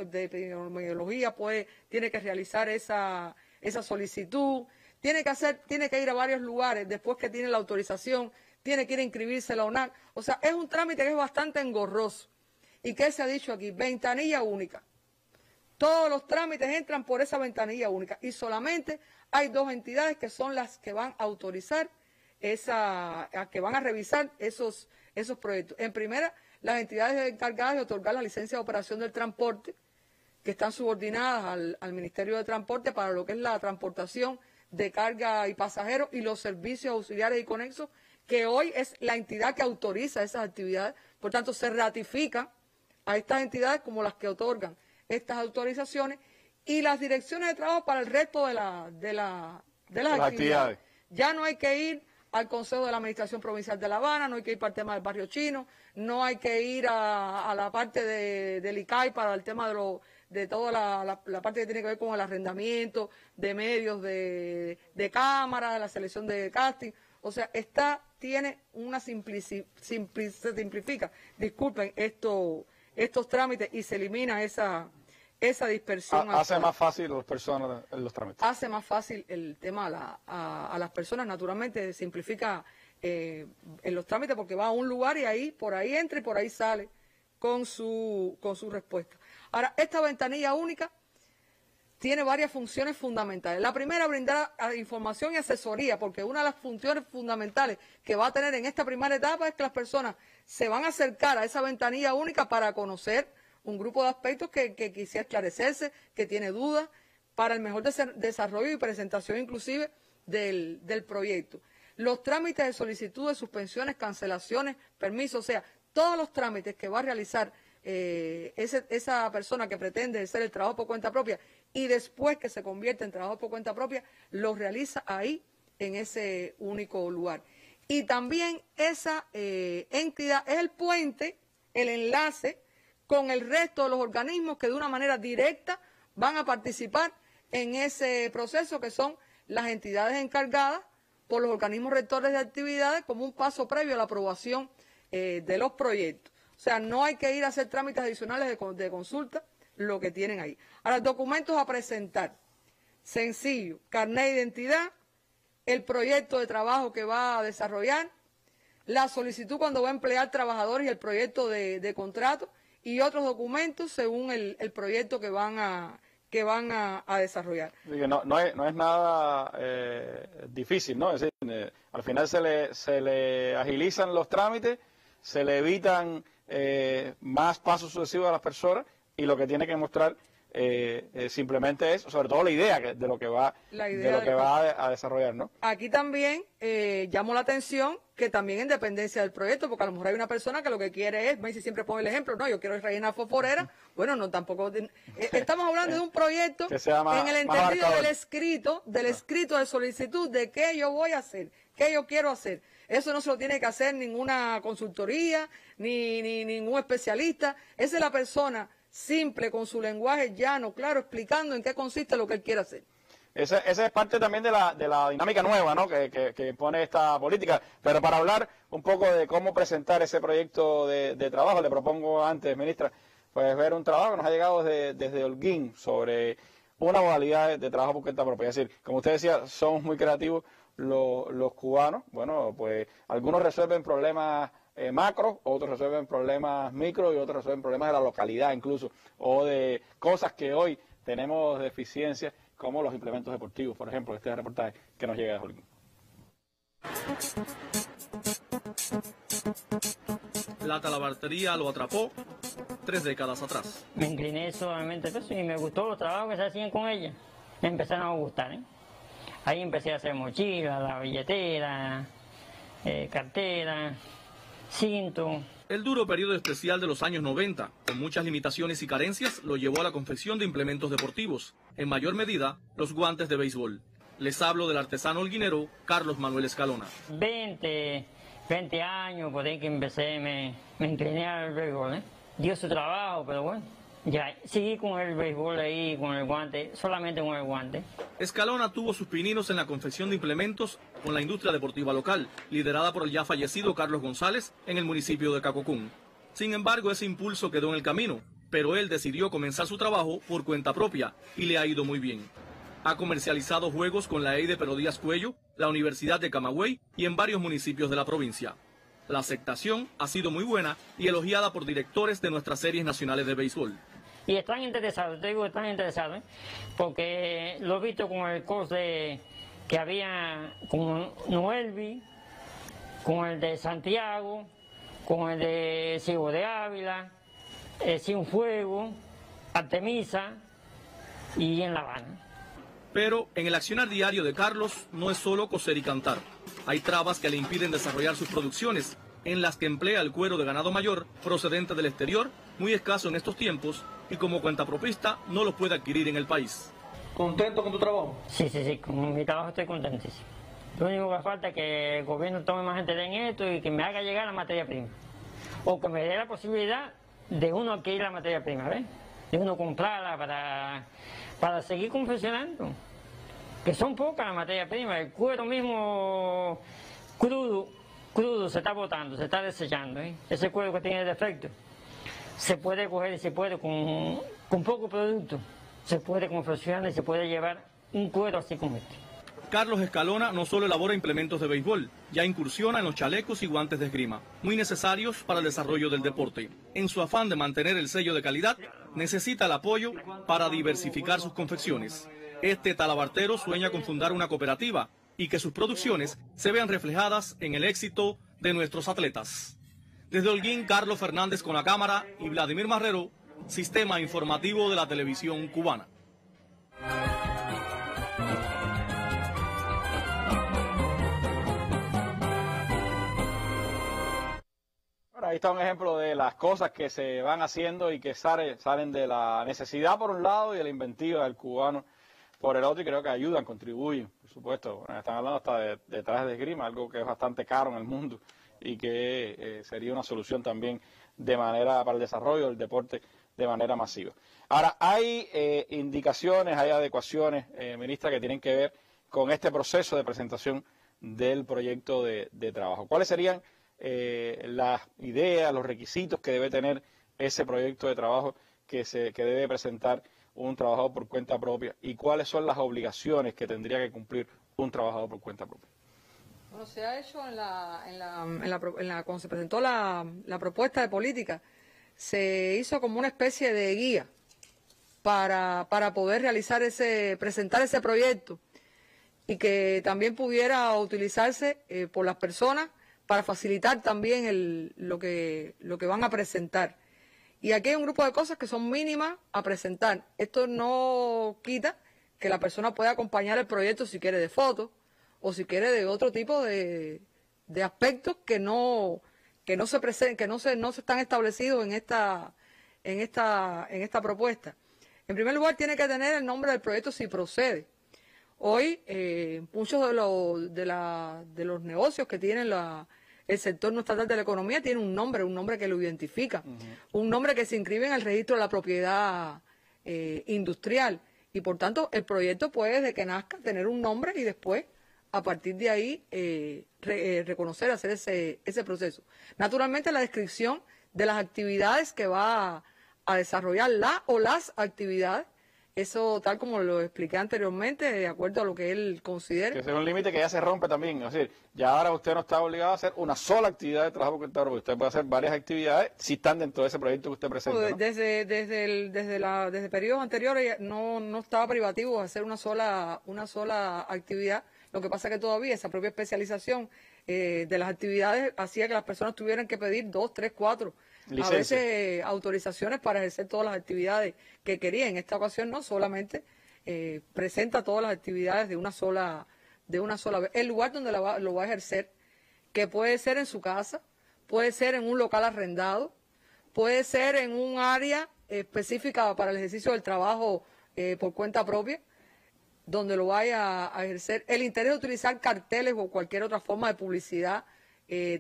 tiene que realizar esa solicitud, tiene que ir a varios lugares después que tiene la autorización, tiene que ir a inscribirse a la UNAC. O sea, es un trámite que es bastante engorroso. ¿Y qué se ha dicho aquí? Ventanilla única. Todos los trámites entran por esa ventanilla única y solamente hay 2 entidades que son las que van a autorizar que van a revisar esos proyectos. En primera, las entidades encargadas de otorgar la licencia de operación del transporte, que están subordinadas al Ministerio de Transporte para lo que es la transportación de carga y pasajeros y los servicios auxiliares y conexos, que hoy es la entidad que autoriza esas actividades. Por tanto, se ratifica a estas entidades como las que otorgan estas autorizaciones, y las direcciones de trabajo para el resto de las actividades. Ya no hay que ir al Consejo de la Administración Provincial de La Habana, no hay que ir para el tema del barrio chino, no hay que ir a la parte del ICAI para el tema de toda la parte que tiene que ver con el arrendamiento de medios de cámara, de la selección de casting. O sea, tiene una se simplifica, disculpen, estos trámites y se elimina esa dispersión.
Hace más fácil a las personas los trámites.
Hace más fácil el tema a las personas, naturalmente simplifica en los trámites porque va a un lugar y ahí, por ahí entra y por ahí sale con su respuesta. Ahora, esta ventanilla única tiene varias funciones fundamentales. La primera, brindar información y asesoría, porque una de las funciones fundamentales que va a tener en esta primera etapa es que las personas se van a acercar a esa ventanilla única para conocer un grupo de aspectos que quisiera esclarecerse, que tiene dudas, para el mejor desarrollo y presentación inclusive del proyecto. Los trámites de solicitud de suspensiones, cancelaciones, permisos, o sea, todos los trámites que va a realizar esa persona que pretende hacer el trabajo por cuenta propia y después que se convierte en trabajo por cuenta propia, lo realiza ahí, en ese único lugar. Y también esa entidad es el puente, el enlace con el resto de los organismos que de una manera directa van a participar en ese proceso, que son las entidades encargadas por los organismos rectores de actividades como un paso previo a la aprobación de los proyectos. O sea, no hay que ir a hacer trámites adicionales de consulta, lo que tienen ahí. Ahora, documentos a presentar. Sencillo, carnet de identidad, el proyecto de trabajo que va a desarrollar, la solicitud cuando va a emplear trabajadores y el proyecto de contrato y otros documentos según el proyecto que van a desarrollar.
No es nada difícil, ¿no? Es decir, al final se le agilizan los trámites, se le evitan más pasos sucesivos a las personas y lo que tiene que mostrar simplemente es, sobre todo, la idea de lo que va a desarrollar, ¿no?
Aquí también llamo la atención que también en dependencia del proyecto, porque a lo mejor hay una persona que lo que quiere es, Macy siempre pone el ejemplo, no, yo quiero rellenar fosforera, bueno, no, tampoco, estamos hablando de un proyecto que sea en el entendido del escrito de solicitud de qué yo voy a hacer, qué yo quiero hacer. Eso no se lo tiene que hacer ninguna consultoría, ni ningún especialista, esa es la persona simple, con su lenguaje llano, claro, explicando en qué consiste lo que él quiere hacer.
Esa es parte también de la dinámica nueva, ¿no? que pone esta política. Pero para hablar un poco de cómo presentar ese proyecto de trabajo, le propongo antes, ministra, pues ver un trabajo que nos ha llegado desde Holguín sobre una modalidad de trabajo por cuenta propia. Es decir, como usted decía, somos muy creativos los cubanos. Bueno, pues algunos resuelven problemas macro, otros resuelven problemas micro y otros resuelven problemas de la localidad incluso, o de cosas que hoy tenemos deficiencias, como los implementos deportivos, por ejemplo, este reportaje que nos llega de Holguín.
La talabartería lo atrapó 3 décadas atrás.
Me incliné solamente eso y me gustó los trabajos que se hacían con ella. Me empezaron a gustar, ¿eh? Ahí empecé a hacer mochilas, la billetera, cartera, cinto.
El duro periodo especial de los años 90, con muchas limitaciones y carencias, lo llevó a la confección de implementos deportivos, en mayor medida los guantes de béisbol. Les hablo del artesano holguinero Carlos Manuel Escalona.
20 años por ahí que empecé, me incliné al béisbol, ¿eh? Dio su trabajo, pero bueno, ya seguí con el béisbol ahí, con el guante, solamente con el guante.
Escalona tuvo sus pininos en la confección de implementos con la industria deportiva local, liderada por el ya fallecido Carlos González en el municipio de Cacocún. Sin embargo, ese impulso quedó en el camino, pero él decidió comenzar su trabajo por cuenta propia y le ha ido muy bien. Ha comercializado juegos con la EIDE Pero Díaz Cuello, la Universidad de Camagüey y en varios municipios de la provincia. La aceptación ha sido muy buena y elogiada por directores de nuestras series nacionales de béisbol.
Y están interesados, te digo, están interesados, ¿eh? Porque lo he visto con el coste que había con Noelvi, con el de Santiago, con el de Ciego de Ávila, Cienfuegos, Artemisa y en La Habana.
Pero en el accionar diario de Carlos no es solo coser y cantar. Hay trabas que le impiden desarrollar sus producciones, en las que emplea el cuero de ganado mayor procedente del exterior, muy escaso en estos tiempos, y como cuentapropista no los puede adquirir en el país. ¿Contento con tu trabajo?
Sí, con mi trabajo estoy contentísimo. Lo único que falta es que el gobierno tome más interés en esto y que me haga llegar la materia prima. O que me dé la posibilidad de uno adquirir la materia prima, ¿ves? De uno comprarla para seguir confeccionando. Que son pocas las materias primas. El cuero mismo crudo se está botando, se está desechando, ¿eh? Ese cuero que tiene defecto. Se puede coger y se puede, con poco producto, se puede confeccionar y se puede llevar un cuero así como este.
Carlos Escalona no solo elabora implementos de béisbol, ya incursiona en los chalecos y guantes de esgrima, muy necesarios para el desarrollo del deporte. En su afán de mantener el sello de calidad, necesita el apoyo para diversificar sus confecciones. Este talabartero sueña con fundar una cooperativa y que sus producciones se vean reflejadas en el éxito de nuestros atletas. Desde Holguín, Carlos Fernández con la cámara y Vladimir Marrero, Sistema Informativo de la Televisión Cubana.
Bueno, ahí está un ejemplo de las cosas que se van haciendo y que salen de la necesidad por un lado y de la inventiva del cubano por el otro, y creo que ayudan, contribuyen, por supuesto. Bueno, están hablando hasta de trajes de esgrima, algo que es bastante caro en el mundo y que sería una solución también para el desarrollo del deporte de manera masiva. Ahora, hay indicaciones, hay adecuaciones, ministra, que tienen que ver con este proceso de presentación del proyecto de trabajo. ¿Cuáles serían las ideas, los requisitos que debe tener ese proyecto de trabajo que debe presentar un trabajador por cuenta propia, y cuáles son las obligaciones que tendría que cumplir un trabajador por cuenta propia?
Bueno, se ha hecho cuando se presentó la propuesta de política, se hizo como una especie de guía para poder presentar ese proyecto, y que también pudiera utilizarse por las personas para facilitar también lo que van a presentar. Y aquí hay un grupo de cosas que son mínimas a presentar. Esto no quita que la persona pueda acompañar el proyecto si quiere de fotos o si quiere de otro tipo de aspectos que no se presenten, que no se están establecidos en esta propuesta. En primer lugar, tiene que tener el nombre del proyecto si procede. Hoy muchos de los negocios que tienen el sector no estatal de la economía tiene un nombre que lo identifica, un nombre que se inscribe en el registro de la propiedad industrial, y por tanto el proyecto puede, desde que nazca, tener un nombre y después, a partir de ahí, hacer ese proceso. Naturalmente, la descripción de las actividades que va a desarrollar las actividades. Eso, tal como lo expliqué anteriormente, de acuerdo a lo que él considere. Que
ese es un límite que ya se rompe también. Es decir, ya ahora usted no está obligado a hacer una sola actividad de trabajo por cuenta propia. Usted puede hacer varias actividades si están dentro de ese proyecto que usted presenta, ¿no?
Desde periodos anteriores no estaba privativo hacer una sola actividad. Lo que pasa es que todavía esa propia especialización de las actividades hacía que las personas tuvieran que pedir 2, 3, 4 a veces autorizaciones para ejercer todas las actividades que quería. En esta ocasión no, solamente presenta todas las actividades de una sola vez. El lugar donde lo va a ejercer, que puede ser en su casa, puede ser en un local arrendado, puede ser en un área específica para el ejercicio del trabajo por cuenta propia, donde lo vaya a ejercer. El interés de utilizar carteles o cualquier otra forma de publicidad,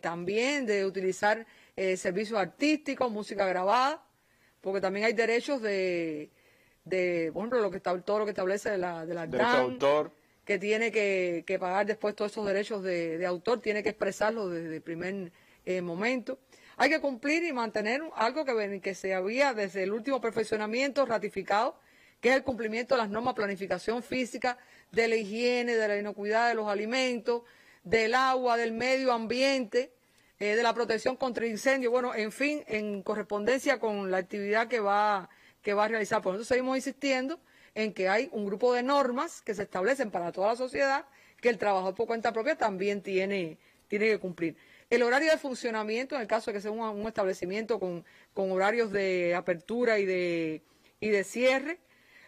también de utilizar servicios artísticos, música grabada, porque también hay derechos por ejemplo, todo lo que establece de la
derecho de autor,
que tiene que pagar después todos esos derechos de autor, tiene que expresarlo desde el primer momento. Hay que cumplir y mantener algo que se había desde el último perfeccionamiento ratificado, que es el cumplimiento de las normas de planificación física, de la higiene, de la inocuidad de los alimentos, del agua, del medio ambiente, de la protección contra incendios, bueno, en fin, en correspondencia con la actividad que va a realizar. Por eso seguimos insistiendo en que hay un grupo de normas que se establecen para toda la sociedad, que el trabajador por cuenta propia también tiene que cumplir. El horario de funcionamiento, en el caso de que sea un establecimiento con horarios de apertura y de cierre,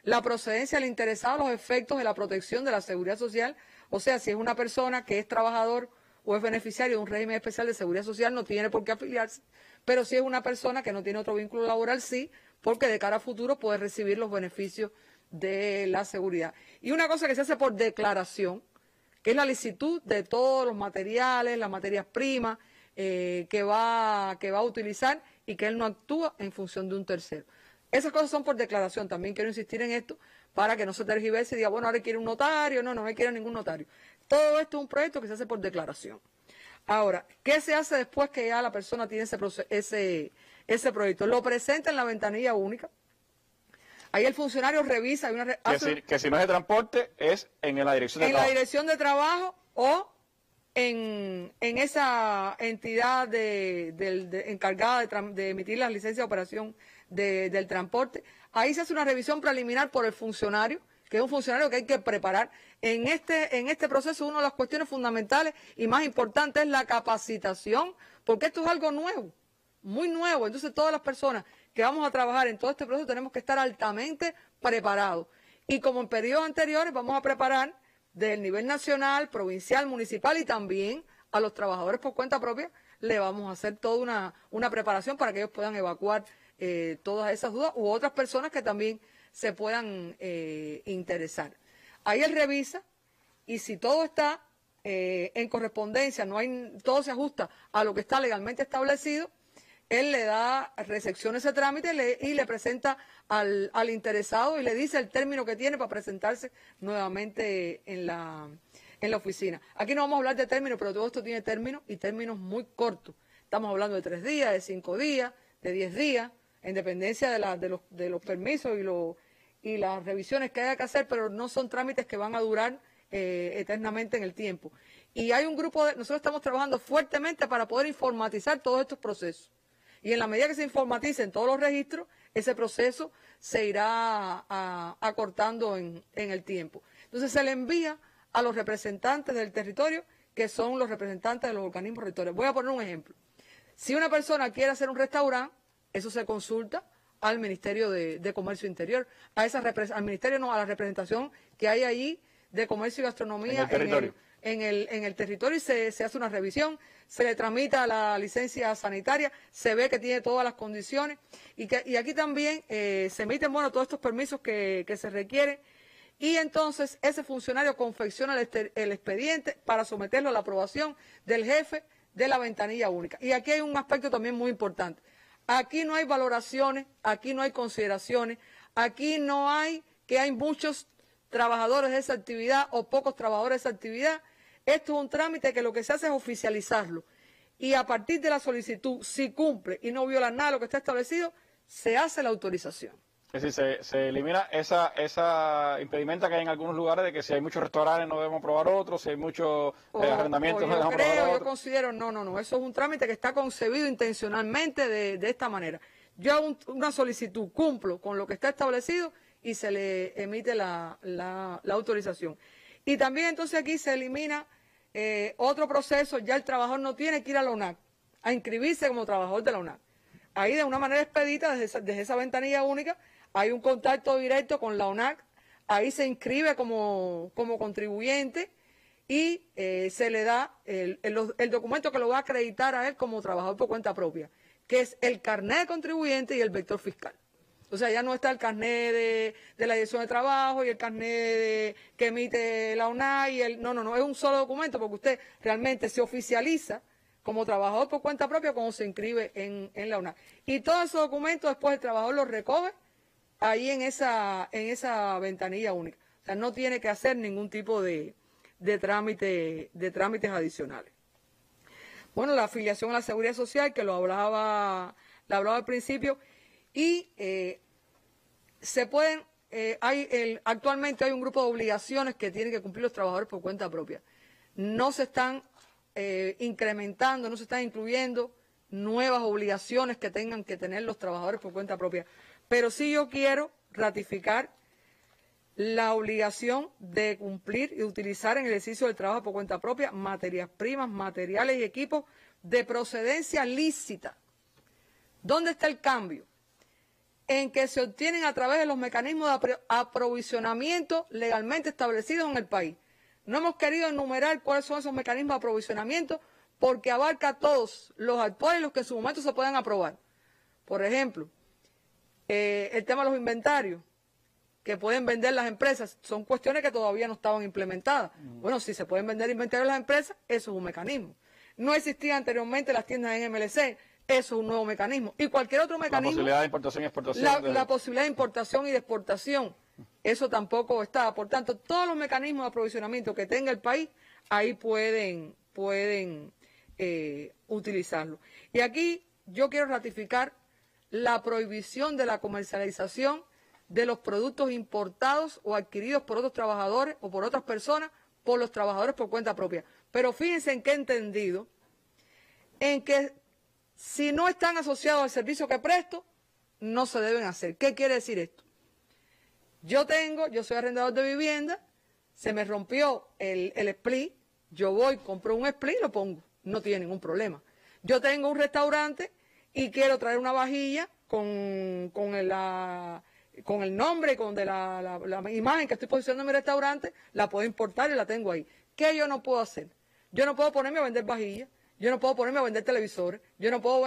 la procedencia del interesado, los efectos de la protección de la seguridad social, o sea, si es una persona que es trabajador o es beneficiario de un régimen especial de seguridad social, no tiene por qué afiliarse, pero si es una persona que no tiene otro vínculo laboral, sí, porque de cara a futuro puede recibir los beneficios de la seguridad. Y una cosa que se hace por declaración, que es la licitud de todos los materiales, las materias primas que va a utilizar, y que él no actúa en función de un tercero. Esas cosas son por declaración. También quiero insistir en esto para que no se tergiverse y diga, bueno, ahora quiere un notario. No quiere ningún notario. Todo esto es un proyecto que se hace por declaración. Ahora, ¿qué se hace después que ya la persona tiene ese proyecto? Lo presenta en la ventanilla única. Ahí el funcionario revisa.
Que si no es de transporte, es en la dirección de trabajo.
En la dirección de trabajo o en esa entidad encargada de emitir las licencias de operación del transporte. Ahí se hace una revisión preliminar por el funcionario, que es un funcionario que hay que preparar. En este proceso, una de las cuestiones fundamentales y más importantes es la capacitación, porque esto es algo nuevo, muy nuevo. Entonces, todas las personas que vamos a trabajar en todo este proceso tenemos que estar altamente preparados. Y como en periodos anteriores, vamos a preparar del nivel nacional, provincial, municipal, y también a los trabajadores por cuenta propia le vamos a hacer toda una preparación para que ellos puedan evacuar todas esas dudas u otras personas que también se puedan interesar. Ahí él revisa, y si todo está en correspondencia, todo se ajusta a lo que está legalmente establecido, él le da, recepciona ese trámite y le presenta al interesado y le dice el término que tiene para presentarse nuevamente en la oficina. Aquí no vamos a hablar de términos, pero todo esto tiene términos, y términos muy cortos. Estamos hablando de 3 días, de 5 días, de 10 días, en dependencia de los permisos y las revisiones que haya que hacer, pero no son trámites que van a durar eternamente en el tiempo. Y hay un grupo nosotros estamos trabajando fuertemente para poder informatizar todos estos procesos. Y en la medida que se informaticen todos los registros, ese proceso se irá acortando en el tiempo. Entonces se le envía a los representantes del territorio, que son los representantes de los organismos rectores. Voy a poner un ejemplo. Si una persona quiere hacer un restaurante, eso se consulta al Ministerio de Comercio Interior, al Ministerio no, a la representación que hay allí de Comercio y Gastronomía en el territorio, y se hace una revisión, se le tramita la licencia sanitaria, se ve que tiene todas las condiciones, y aquí también se emiten todos estos permisos que se requieren, y entonces ese funcionario confecciona el expediente para someterlo a la aprobación del jefe de la ventanilla única. Y aquí hay un aspecto también muy importante. Aquí no hay valoraciones, aquí no hay consideraciones, aquí no hay que hay muchos trabajadores de esa actividad o pocos trabajadores de esa actividad. Esto es un trámite que lo que se hace es oficializarlo. Y a partir de la solicitud, si cumple y no viola nada de lo que está establecido, se hace la autorización.
Es decir, se elimina esa impedimenta que hay en algunos lugares de que si hay muchos restaurantes no debemos probar otros, si hay muchos arrendamientos no debemos probar otros.
Yo considero, no, eso es un trámite que está concebido intencionalmente de esta manera. Yo hago una solicitud, cumplo con lo que está establecido y se le emite la autorización. Y también entonces aquí se elimina otro proceso, ya el trabajador no tiene que ir a la UNAC a inscribirse como trabajador de la UNAC. Ahí de una manera expedita, desde esa ventanilla única, hay un contacto directo con la UNAC, ahí se inscribe como contribuyente y se le da el documento que lo va a acreditar a él como trabajador por cuenta propia, que es el carnet de contribuyente y el vector fiscal. O sea, ya no está el carnet de la dirección de trabajo y el carnet que emite la UNAC y no, es un solo documento, porque usted realmente se oficializa como trabajador por cuenta propia cuando se inscribe en la UNAC. Y todos esos documentos después el trabajador los recoge ahí en esa ventanilla única. O sea, no tiene que hacer ningún tipo de trámites adicionales. Bueno, la afiliación a la Seguridad Social, que la hablaba al principio, y actualmente hay un grupo de obligaciones que tienen que cumplir los trabajadores por cuenta propia. No se están incrementando, no se están incluyendo nuevas obligaciones que tengan que tener los trabajadores por cuenta propia. Pero sí yo quiero ratificar la obligación de cumplir y utilizar en el ejercicio del trabajo por cuenta propia materias primas, materiales y equipos de procedencia lícita. ¿Dónde está el cambio? En que se obtienen a través de los mecanismos de aprovisionamiento legalmente establecidos en el país. No hemos querido enumerar cuáles son esos mecanismos de aprovisionamiento porque abarca todos los actuales y los que en su momento se puedan aprobar. Por ejemplo, el tema de los inventarios, que pueden vender las empresas, son cuestiones que todavía no estaban implementadas. Bueno, si se pueden vender inventarios las empresas, eso es un mecanismo. No existían anteriormente las tiendas en MLC, eso es un nuevo mecanismo. Y cualquier otro mecanismo...
La posibilidad de importación y exportación.
La posibilidad de importación y de exportación, eso tampoco está. Por tanto, todos los mecanismos de aprovisionamiento que tenga el país, ahí pueden utilizarlo. Y aquí yo quiero ratificar la prohibición de la comercialización de los productos importados o adquiridos por otros trabajadores o por otras personas, por los trabajadores por cuenta propia. Pero fíjense en qué he entendido, en que si no están asociados al servicio que presto, no se deben hacer. ¿Qué quiere decir esto? Yo soy arrendador de vivienda, se me rompió el split, yo voy, compro un split y lo pongo, no tiene ningún problema. Yo tengo un restaurante y quiero traer una vajilla con el nombre, con la imagen que estoy posicionando en mi restaurante, la puedo importar y la tengo ahí. ¿Qué yo no puedo hacer? Yo no puedo ponerme a vender vajillas, yo no puedo ponerme a vender televisores, yo no puedo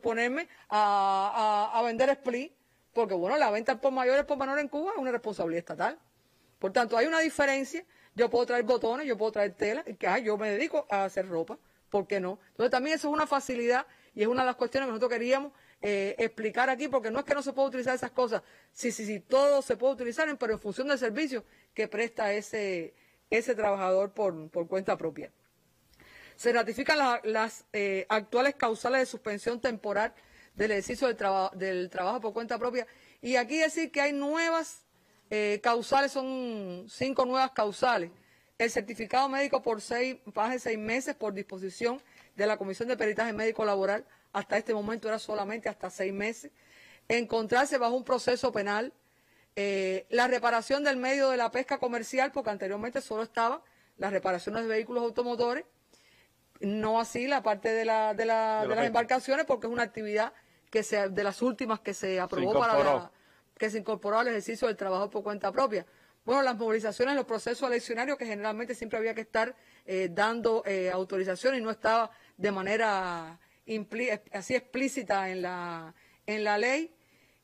ponerme a vender split, porque bueno, la venta por mayor por menor en Cuba es una responsabilidad estatal. Por tanto, hay una diferencia. Yo puedo traer botones, yo puedo traer tela, y que yo me dedico a hacer ropa, ¿por qué no? Entonces también eso es una facilidad y es una de las cuestiones que nosotros queríamos explicar aquí, porque no es que no se pueda utilizar esas cosas, sí, todo se puede utilizar, pero en función del servicio que presta ese trabajador por cuenta propia. Se ratifican las actuales causales de suspensión temporal del ejercicio del trabajo por cuenta propia, y aquí decir que hay nuevas causales, son 5 nuevas causales. El certificado médico por más de 6 meses por disposición de la Comisión de Peritaje Médico Laboral, hasta este momento era solamente hasta 6 meses. Encontrarse bajo un proceso penal. La reparación del medio de la pesca comercial, porque anteriormente solo estaban las reparaciones de vehículos automotores, no así la parte de las embarcaciones, porque es una actividad de las últimas que se aprobó que se incorporó al ejercicio del trabajo por cuenta propia. Bueno, las movilizaciones, los procesos eleccionarios, que generalmente siempre había que estar dando autorización y no estaba de manera así explícita en la ley.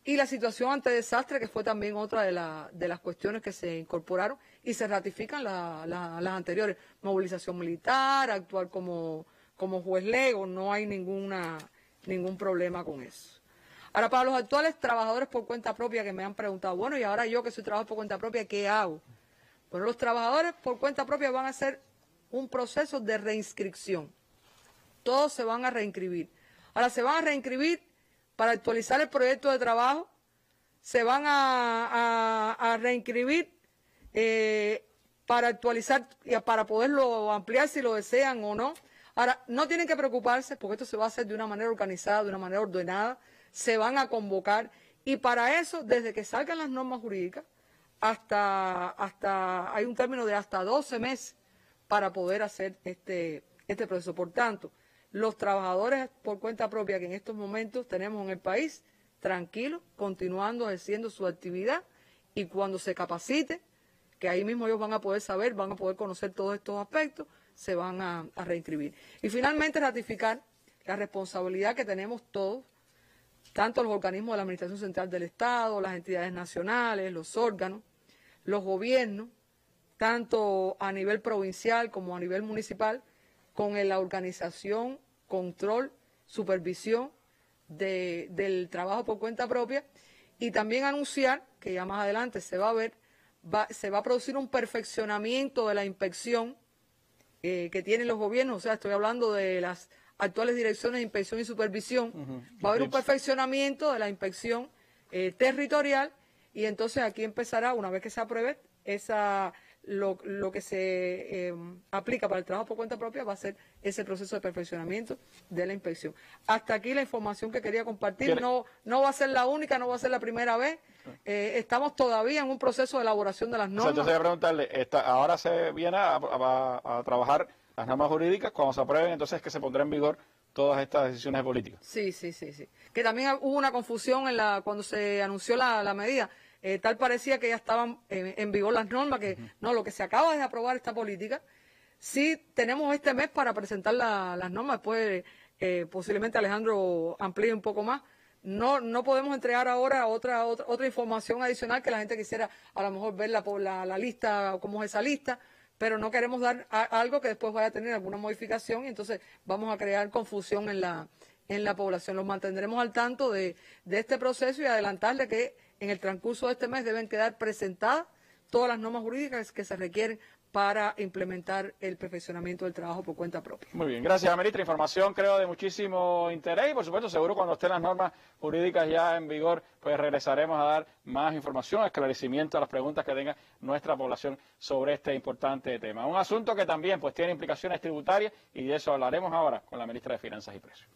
Y la situación ante desastre, que fue también otra de las cuestiones que se incorporaron y se ratifican las anteriores. Movilización militar, actuar como juez lego, no hay ningún problema con eso. Ahora, para los actuales trabajadores por cuenta propia que me han preguntado, bueno, y ahora yo que soy trabajador por cuenta propia, ¿qué hago? Bueno, los trabajadores por cuenta propia van a hacer un proceso de reinscripción. Todos se van a reinscribir. Ahora, se van a reinscribir para actualizar el proyecto de trabajo, se van a reinscribir para actualizar y para poderlo ampliar si lo desean o no. Ahora, no tienen que preocuparse porque esto se va a hacer de una manera organizada, de una manera ordenada, se van a convocar y para eso, desde que salgan las normas jurídicas, hay un término de hasta 12 meses para poder hacer este proceso. Por tanto, los trabajadores por cuenta propia que en estos momentos tenemos en el país, tranquilos, continuando ejerciendo su actividad y cuando se capacite, que ahí mismo ellos van a poder saber, van a poder conocer todos estos aspectos, se van a reinscribir. Y finalmente ratificar la responsabilidad que tenemos todos, tanto los organismos de la Administración Central del Estado, las entidades nacionales, los órganos, los gobiernos, tanto a nivel provincial como a nivel municipal, con la organización, control, supervisión del trabajo por cuenta propia, y también anunciar que ya más adelante se va a producir un perfeccionamiento de la inspección que tienen los gobiernos, o sea, estoy hablando de las actuales direcciones de inspección y supervisión. Va a haber un perfeccionamiento de la inspección territorial, y entonces aquí empezará, una vez que se apruebe, lo que se aplica para el trabajo por cuenta propia va a ser ese proceso de perfeccionamiento de la inspección. Hasta aquí la información que quería compartir. No va a ser la única, no va a ser la primera vez. Estamos todavía en un proceso de elaboración de las normas.
Entonces, voy a preguntarle, ahora se viene a trabajar las normas jurídicas, cuando se aprueben, entonces que se pondrá en vigor todas estas decisiones de política.
Sí. Que también hubo una confusión cuando se anunció la medida. Tal parecía que ya estaban en vigor las normas, que no, lo que se acaba es de aprobar esta política. Sí tenemos este mes para presentar las normas, después posiblemente Alejandro amplíe un poco más, no podemos entregar ahora otra información adicional que la gente quisiera a lo mejor ver la lista o cómo es esa lista, pero no queremos dar algo que después vaya a tener alguna modificación y entonces vamos a crear confusión en la población. Los mantendremos al tanto de este proceso y adelantarle que en el transcurso de este mes deben quedar presentadas todas las normas jurídicas que se requieren para implementar el perfeccionamiento del trabajo por cuenta propia.
Muy bien, gracias, ministra. Información creo de muchísimo interés y por supuesto seguro cuando estén las normas jurídicas ya en vigor, pues regresaremos a dar más información, esclarecimiento a las preguntas que tenga nuestra población sobre este importante tema. Un asunto que también pues tiene implicaciones tributarias y de eso hablaremos ahora con la ministra de Finanzas y Precios.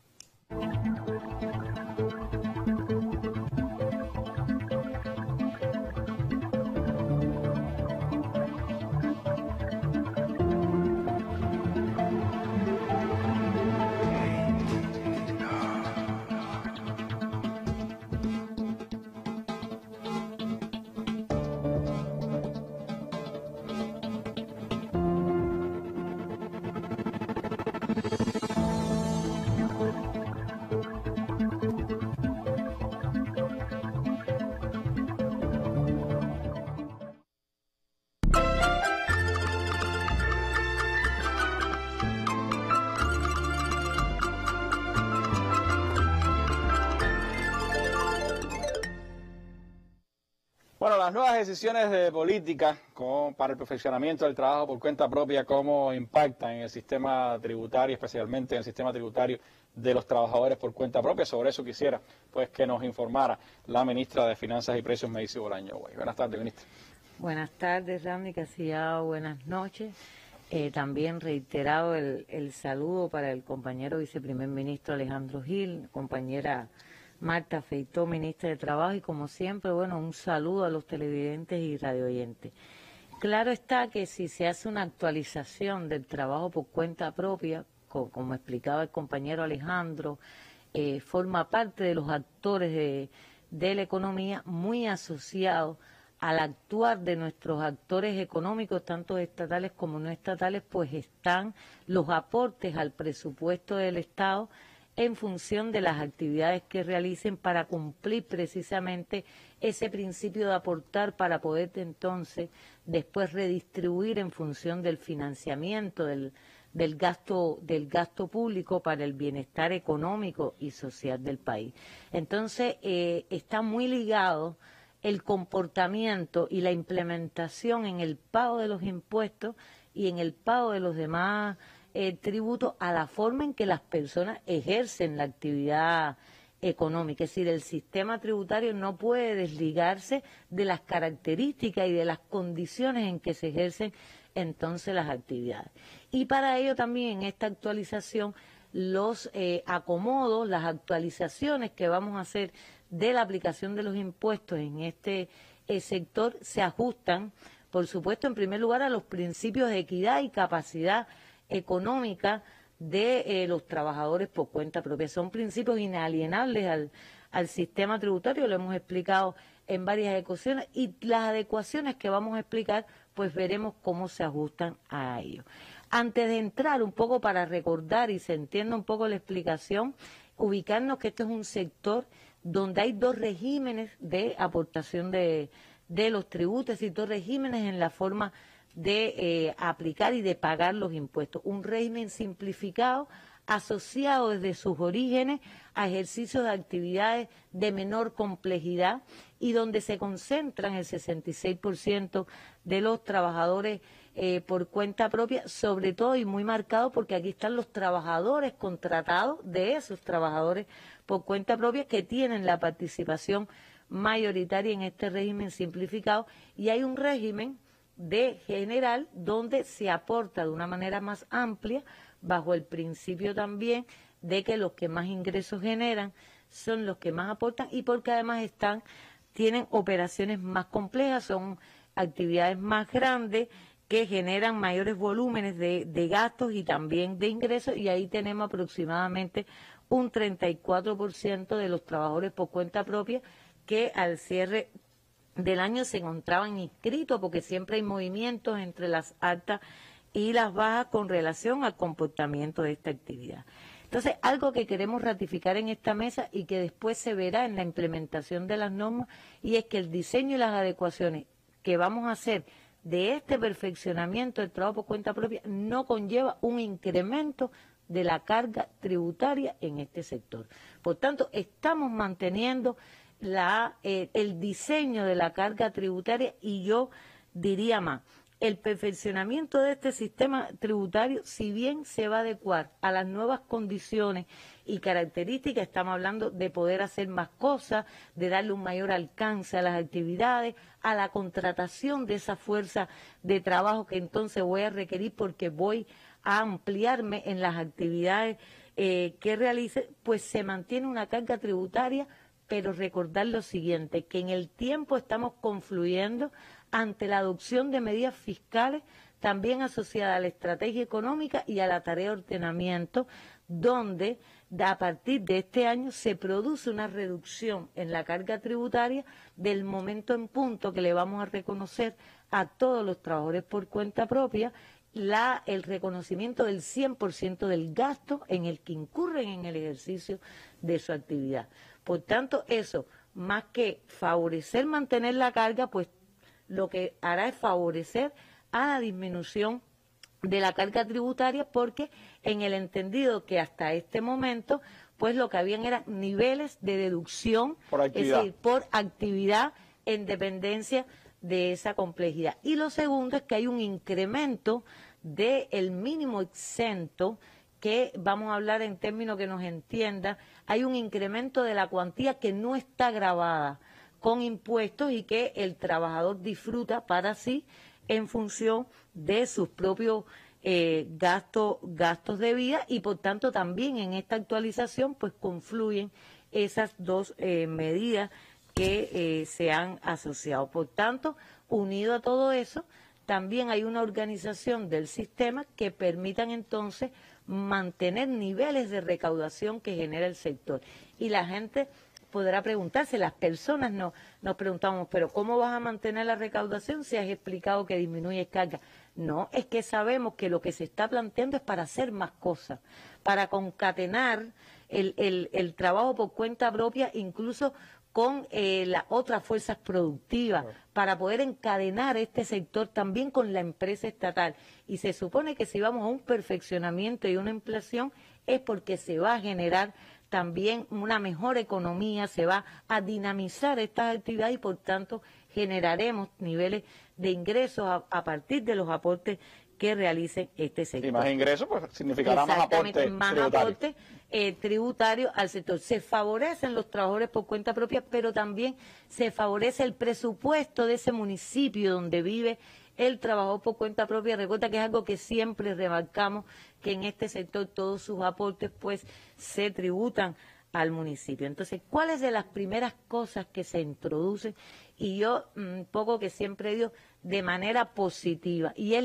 Bueno, las nuevas decisiones de política para el perfeccionamiento del trabajo por cuenta propia, ¿cómo impactan en el sistema tributario, especialmente en el sistema tributario de los trabajadores por cuenta propia? Sobre eso quisiera pues que nos informara la ministra de Finanzas y Precios, Macy Bolaño Guay. Buenas tardes, ministra.
Buenas tardes, Randy Casillado, buenas noches. También reiterado el saludo para el compañero viceprimer ministro Alejandro Gil, compañera Marta Feitó, ministra de Trabajo, y como siempre, bueno, un saludo a los televidentes y radioyentes. Claro está que si se hace una actualización del trabajo por cuenta propia, como explicaba el compañero Alejandro, forma parte de los actores de la economía, muy asociado al actuar de nuestros actores económicos, tanto estatales como no estatales, pues están los aportes al presupuesto del Estado en función de las actividades que realicen para cumplir precisamente ese principio de aportar para poder entonces después redistribuir en función del financiamiento del gasto público para el bienestar económico y social del país. Entonces, está muy ligado el comportamiento y la implementación en el pago de los impuestos y en el pago de los demás tributo a la forma en que las personas ejercen la actividad económica. Es decir, el sistema tributario no puede desligarse de las características y de las condiciones en que se ejercen entonces las actividades. Y para ello también en esta actualización los acomodos, las actualizaciones que vamos a hacer de la aplicación de los impuestos en este sector se ajustan, por supuesto, en primer lugar a los principios de equidad y capacidad económica de los trabajadores por cuenta propia. Son principios inalienables al sistema tributario, lo hemos explicado en varias ocasiones, y las adecuaciones que vamos a explicar, pues veremos cómo se ajustan a ello. Antes de entrar un poco para recordar y se entienda un poco la explicación, ubicarnos que este es un sector donde hay dos regímenes de aportación de los tributos y dos regímenes en la forma de aplicar y de pagar los impuestos. Un régimen simplificado asociado desde sus orígenes a ejercicios de actividades de menor complejidad y donde se concentran el 66% de los trabajadores por cuenta propia, sobre todo y muy marcado porque aquí están los trabajadores contratados de esos trabajadores por cuenta propia que tienen la participación mayoritaria en este régimen simplificado, y hay un régimen de general donde se aporta de una manera más amplia bajo el principio también de que los que más ingresos generan son los que más aportan y porque además tienen operaciones más complejas, son actividades más grandes que generan mayores volúmenes de gastos y también de ingresos, y ahí tenemos aproximadamente un 34% de los trabajadores por cuenta propia que al cierre del año se encontraban inscritos, porque siempre hay movimientos entre las altas y las bajas con relación al comportamiento de esta actividad. Entonces, algo que queremos ratificar en esta mesa y que después se verá en la implementación de las normas, y es que el diseño y las adecuaciones que vamos a hacer de este perfeccionamiento del trabajo por cuenta propia no conlleva un incremento de la carga tributaria en este sector. Por tanto, estamos manteniendo el diseño de la carga tributaria, y yo diría más, el perfeccionamiento de este sistema tributario, si bien se va a adecuar a las nuevas condiciones y características, estamos hablando de poder hacer más cosas, de darle un mayor alcance a las actividades, a la contratación de esa fuerza de trabajo que entonces voy a requerir porque voy a ampliarme en las actividades que realice, pues se mantiene una carga tributaria, pero recordar lo siguiente, que en el tiempo estamos confluyendo ante la adopción de medidas fiscales también asociadas a la estrategia económica y a la tarea de ordenamiento, donde a partir de este año se produce una reducción en la carga tributaria del momento en punto que le vamos a reconocer a todos los trabajadores por cuenta propia el reconocimiento del 100% del gasto en el que incurren en el ejercicio de su actividad. Por tanto, eso, más que favorecer mantener la carga, pues lo que hará es favorecer a la disminución de la carga tributaria, porque en el entendido que hasta este momento, pues lo que habían eran niveles de deducción, es decir, por actividad en dependencia de esa complejidad. Y lo segundo es que hay un incremento del mínimo exento, que vamos a hablar en términos que nos entienda, hay un incremento de la cuantía que no está gravada con impuestos y que el trabajador disfruta para sí en función de sus propios gastos de vida, y por tanto también en esta actualización pues confluyen esas dos medidas que se han asociado. Por tanto, unido a todo eso, también hay una organización del sistema que permitan entonces mantener niveles de recaudación que genera el sector. Y la gente podrá preguntarse, las personas nos preguntamos, pero ¿cómo vas a mantener la recaudación si has explicado que disminuye carga? No, es que sabemos que lo que se está planteando es para hacer más cosas, para concatenar el trabajo por cuenta propia, incluso con las otras fuerzas productivas, para poder encadenar este sector también con la empresa estatal. Y se supone que si vamos a un perfeccionamiento y una ampliación es porque se va a generar también una mejor economía, se va a dinamizar estas actividades y por tanto generaremos niveles de ingresos a partir de los aportes que realicen este sector.
Y más ingresos, pues significará más aporte
tributario al sector. Se favorecen los trabajadores por cuenta propia, pero también se favorece el presupuesto de ese municipio donde vive el trabajador por cuenta propia. Recuerda que es algo que siempre remarcamos, que en este sector todos sus aportes pues se tributan al municipio. Entonces, ¿cuáles de las primeras cosas que se introducen? Y yo, un poco que siempre digo, de manera positiva, y es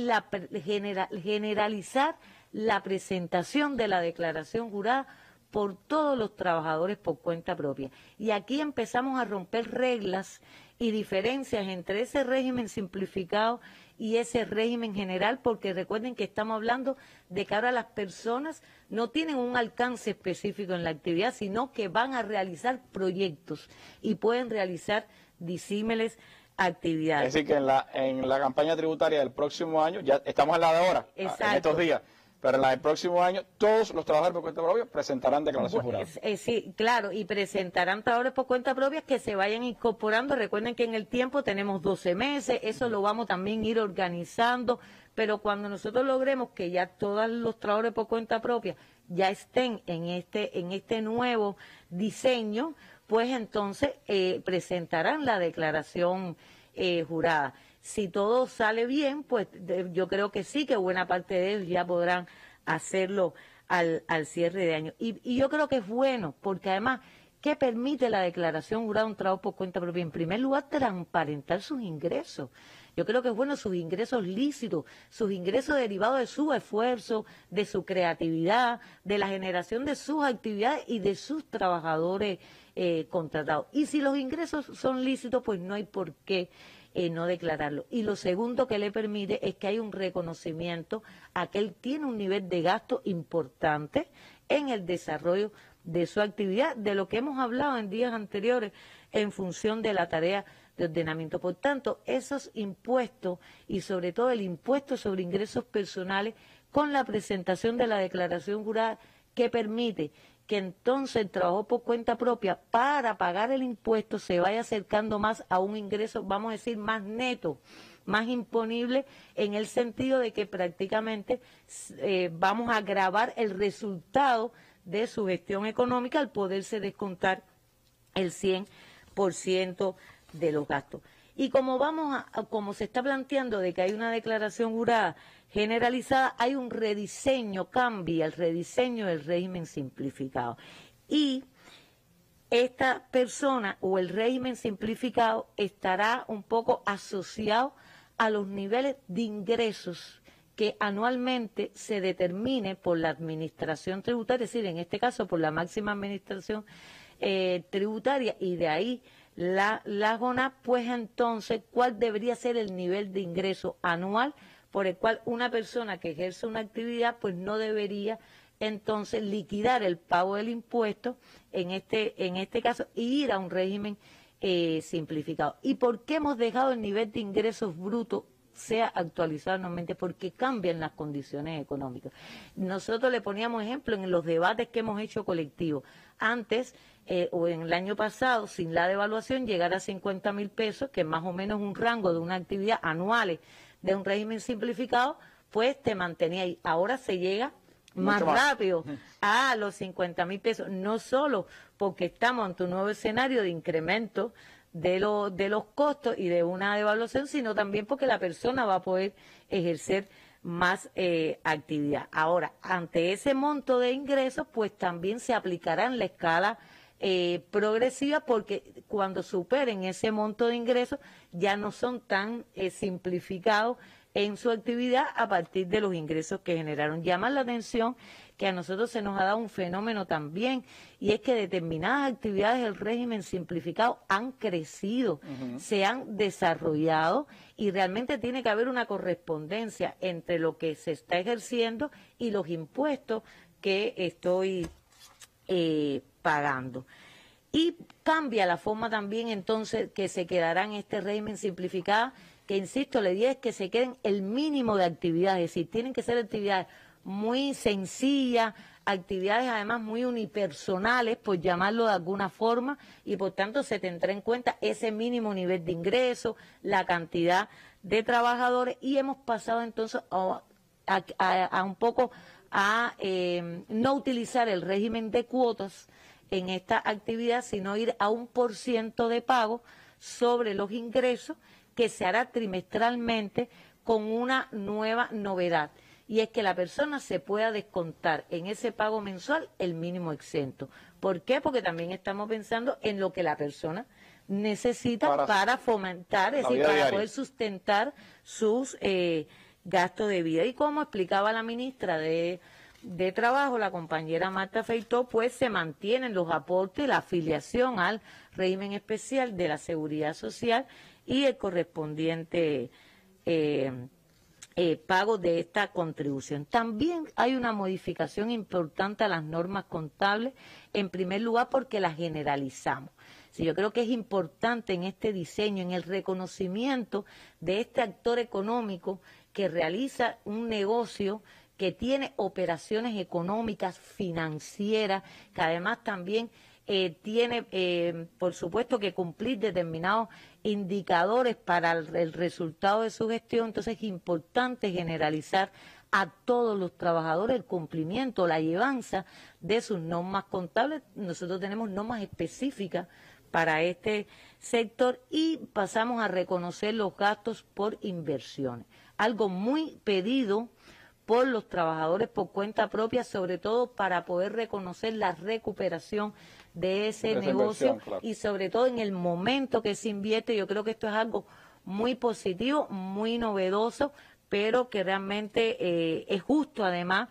generalizar la presentación de la declaración jurada por todos los trabajadores por cuenta propia. Y aquí empezamos a romper reglas y diferencias entre ese régimen simplificado y ese régimen general, porque recuerden que estamos hablando de que ahora las personas no tienen un alcance específico en la actividad, sino que van a realizar proyectos y pueden realizar disímiles actividades.
Es decir, que en la campaña tributaria del próximo año, ya estamos en la de ahora, en estos días, pero en la del próximo año, todos los trabajadores por cuenta propia presentarán declaración jurada.
Sí, claro, y presentarán trabajadores por cuenta propia que se vayan incorporando. Recuerden que en el tiempo tenemos 12 meses, eso lo vamos también a ir organizando, pero cuando nosotros logremos que ya todos los trabajadores por cuenta propia ya estén en este nuevo diseño, pues entonces presentarán la declaración jurada. Si todo sale bien, pues yo creo que sí, que buena parte de ellos ya podrán hacerlo al cierre de año. Y yo creo que es bueno, porque además, ¿qué permite la declaración jurada de un trabajo por cuenta propia? En primer lugar, transparentar sus ingresos. Yo creo que es bueno sus ingresos lícitos, sus ingresos derivados de su esfuerzo, de su creatividad, de la generación de sus actividades y de sus trabajadores contratados. Y si los ingresos son lícitos, pues no hay por qué no declararlo. Y lo segundo que le permite es que hay un reconocimiento a que él tiene un nivel de gasto importante en el desarrollo de su actividad, de lo que hemos hablado en días anteriores en función de la tarea de ordenamiento. Por tanto, esos impuestos y sobre todo el impuesto sobre ingresos personales con la presentación de la declaración jurada que permite que entonces el trabajo por cuenta propia para pagar el impuesto se vaya acercando más a un ingreso, vamos a decir, más neto, más imponible, en el sentido de que prácticamente vamos a gravar el resultado de su gestión económica al poderse descontar el 100% de los gastos. Y como como se está planteando de que hay una declaración jurada generalizada, hay un rediseño, cambia el rediseño del régimen simplificado. Y esta persona o el régimen simplificado estará un poco asociado a los niveles de ingresos que anualmente se determine por la administración tributaria, es decir, en este caso por la máxima administración tributaria, y de ahí la GONAP, pues entonces, ¿cuál debería ser el nivel de ingreso anual por el cual una persona que ejerce una actividad pues no debería entonces liquidar el pago del impuesto en este caso y ir a un régimen simplificado? ¿Y por qué hemos dejado el nivel de ingresos brutos sea actualizado anualmente? Porque cambian las condiciones económicas. Nosotros le poníamos ejemplo en los debates que hemos hecho colectivos. Antes, o en el año pasado, sin la devaluación, llegar a 50.000 pesos, que es más o menos un rango de una actividad anual de un régimen simplificado, pues te mantenía ahí. Ahora se llega más rápido a los 50.000 pesos, no solo porque estamos ante un nuevo escenario de incremento de los costos y de una devaluación, sino también porque la persona va a poder ejercer más actividad. Ahora, ante ese monto de ingresos, pues también se aplicará en la escala progresiva, porque cuando superen ese monto de ingresos ya no son tan simplificados en su actividad a partir de los ingresos que generaron. Llama la atención que a nosotros se nos ha dado un fenómeno también, y es que determinadas actividades del régimen simplificado han crecido, se han desarrollado, y realmente tiene que haber una correspondencia entre lo que se está ejerciendo y los impuestos que estoy pagando. Y cambia la forma también entonces que se quedará en este régimen simplificado, que insisto, la idea es que se queden el mínimo de actividades, es decir, tienen que ser actividades muy sencillas, actividades además muy unipersonales, por llamarlo de alguna forma, y por tanto se tendrá en cuenta ese mínimo nivel de ingreso, la cantidad de trabajadores, y hemos pasado entonces a un poco a no utilizar el régimen de cuotas en esta actividad, sino ir a un % de pago sobre los ingresos, que se hará trimestralmente con una nueva novedad, y es que la persona se pueda descontar en ese pago mensual el mínimo exento. ¿Por qué? Porque también estamos pensando en lo que la persona necesita para fomentar, es decir, para poder sustentar sus gastos de vida. Y como explicaba la ministra de Trabajo, la compañera Marta Feitó, pues se mantienen los aportes, la afiliación al régimen especial de la Seguridad Social y el correspondiente pago de esta contribución. También hay una modificación importante a las normas contables, en primer lugar porque las generalizamos. Sí, yo creo que es importante en este diseño, en el reconocimiento de este actor económico que realiza un negocio, que tiene operaciones económicas, financieras, que además también tiene, por supuesto, que cumplir determinados indicadores para el resultado de su gestión. Entonces es importante generalizar a todos los trabajadores el cumplimiento, la llevanza de sus normas contables. Nosotros tenemos normas específicas para este sector y pasamos a reconocer los gastos por inversiones, algo muy pedido por los trabajadores por cuenta propia, sobre todo para poder reconocer la recuperación de ese negocio, claro, y sobre todo en el momento que se invierte. Yo creo que esto es algo muy positivo, muy novedoso, pero que realmente es justo además,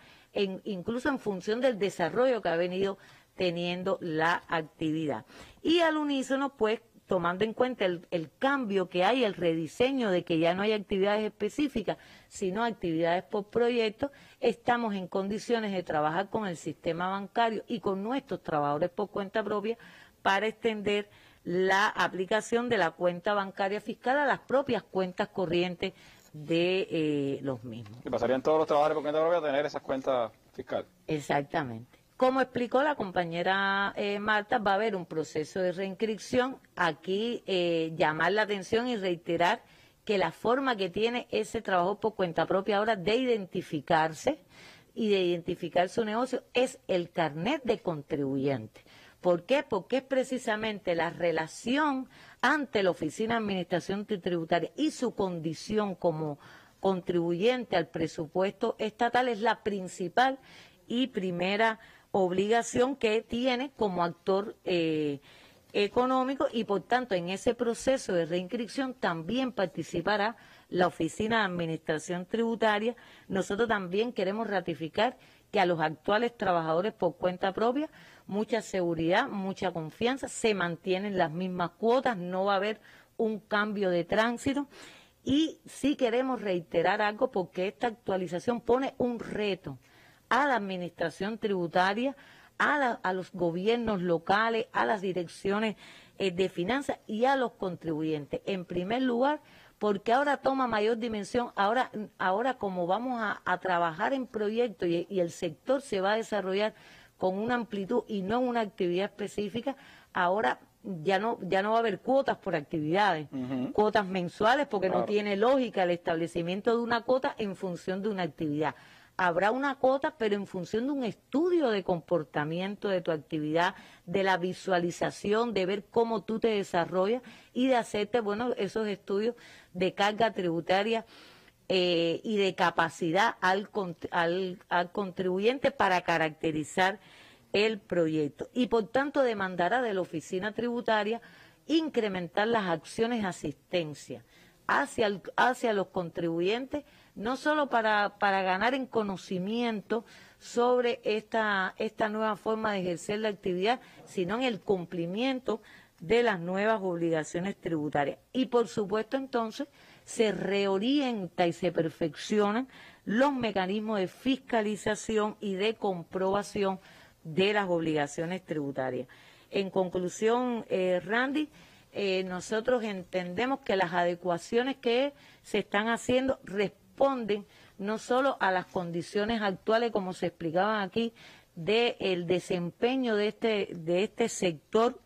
incluso en función del desarrollo que ha venido teniendo la actividad. Y al unísono, pues, tomando en cuenta el cambio que hay, el rediseño de que ya no hay actividades específicas, sino actividades por proyecto, estamos en condiciones de trabajar con el sistema bancario y con nuestros trabajadores por cuenta propia para extender la aplicación de la cuenta bancaria fiscal a las propias cuentas corrientes de los mismos.
¿Y pasarían todos los trabajadores por cuenta propia a tener esas cuentas fiscales?
Exactamente. Como explicó la compañera Marta, va a haber un proceso de reinscripción. Aquí llamar la atención y reiterar que la forma que tiene ese trabajo por cuenta propia ahora de identificarse y de identificar su negocio es el carnet de contribuyente. ¿Por qué? Porque es precisamente la relación ante la Oficina de Administración Tributaria y su condición como contribuyente al presupuesto estatal es la principal y primera obligación que tiene como actor económico, y por tanto en ese proceso de reinscripción también participará la Oficina de Administración Tributaria. Nosotros también queremos ratificar que a los actuales trabajadores por cuenta propia mucha seguridad, mucha confianza, se mantienen las mismas cuotas, no va a haber un cambio de tránsito. Y sí queremos reiterar algo, porque esta actualización pone un reto a la administración tributaria, a los gobiernos locales, a las direcciones de finanzas y a los contribuyentes. En primer lugar, porque ahora toma mayor dimensión, ahora como vamos a trabajar en proyectos y el sector se va a desarrollar con una amplitud y no en una actividad específica, ahora ya no va a haber cuotas por actividades, cuotas mensuales, porque no tiene lógica el establecimiento de una cuota en función de una actividad. Habrá una cuota, pero en función de un estudio de comportamiento de tu actividad, de la visualización, de ver cómo tú te desarrollas y de hacerte, bueno, esos estudios de carga tributaria y de capacidad al contribuyente para caracterizar el proyecto. Y por tanto demandará de la oficina tributaria incrementar las acciones de asistencia hacia los contribuyentes, no solo para ganar en conocimiento sobre esta nueva forma de ejercer la actividad, sino en el cumplimiento de las nuevas obligaciones tributarias. Y por supuesto entonces se reorienta y se perfeccionan los mecanismos de fiscalización y de comprobación de las obligaciones tributarias. En conclusión, Randy, nosotros entendemos que las adecuaciones que se están haciendo responden no solo a las condiciones actuales, como se explicaban aquí, del desempeño de este sector,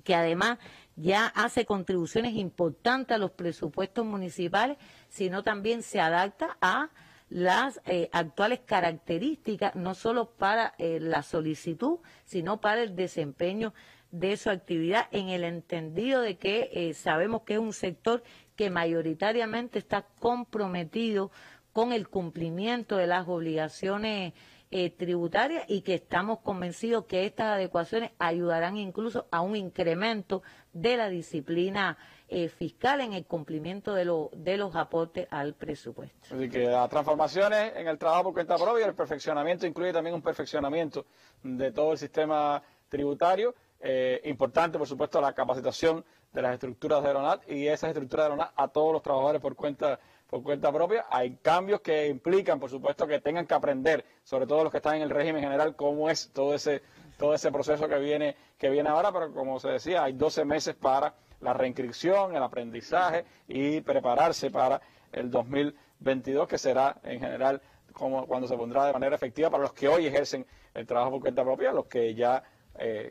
que además ya hace contribuciones importantes a los presupuestos municipales, sino también se adapta a las actuales características, no solo para la solicitud, sino para el desempeño de su actividad, en el entendido de que sabemos que es un sector que mayoritariamente está comprometido con el cumplimiento de las obligaciones tributarias, y que estamos convencidos que estas adecuaciones ayudarán incluso a un incremento de la disciplina fiscal en el cumplimiento de los aportes al presupuesto.
Así que las transformaciones en el trabajo por cuenta propia y el perfeccionamiento incluye también un perfeccionamiento de todo el sistema tributario. Importante, por supuesto, la capacitación de las estructuras de Aeronat y esas estructuras de Aeronat a todos los trabajadores por cuenta propia. Hay cambios que implican, por supuesto, que tengan que aprender, sobre todo los que están en el régimen general, cómo es todo ese proceso que viene ahora, pero como se decía, hay 12 meses para la reinscripción, el aprendizaje y prepararse para el 2022, que será en general cuando se pondrá de manera efectiva para los que hoy ejercen el trabajo por cuenta propia, los que ya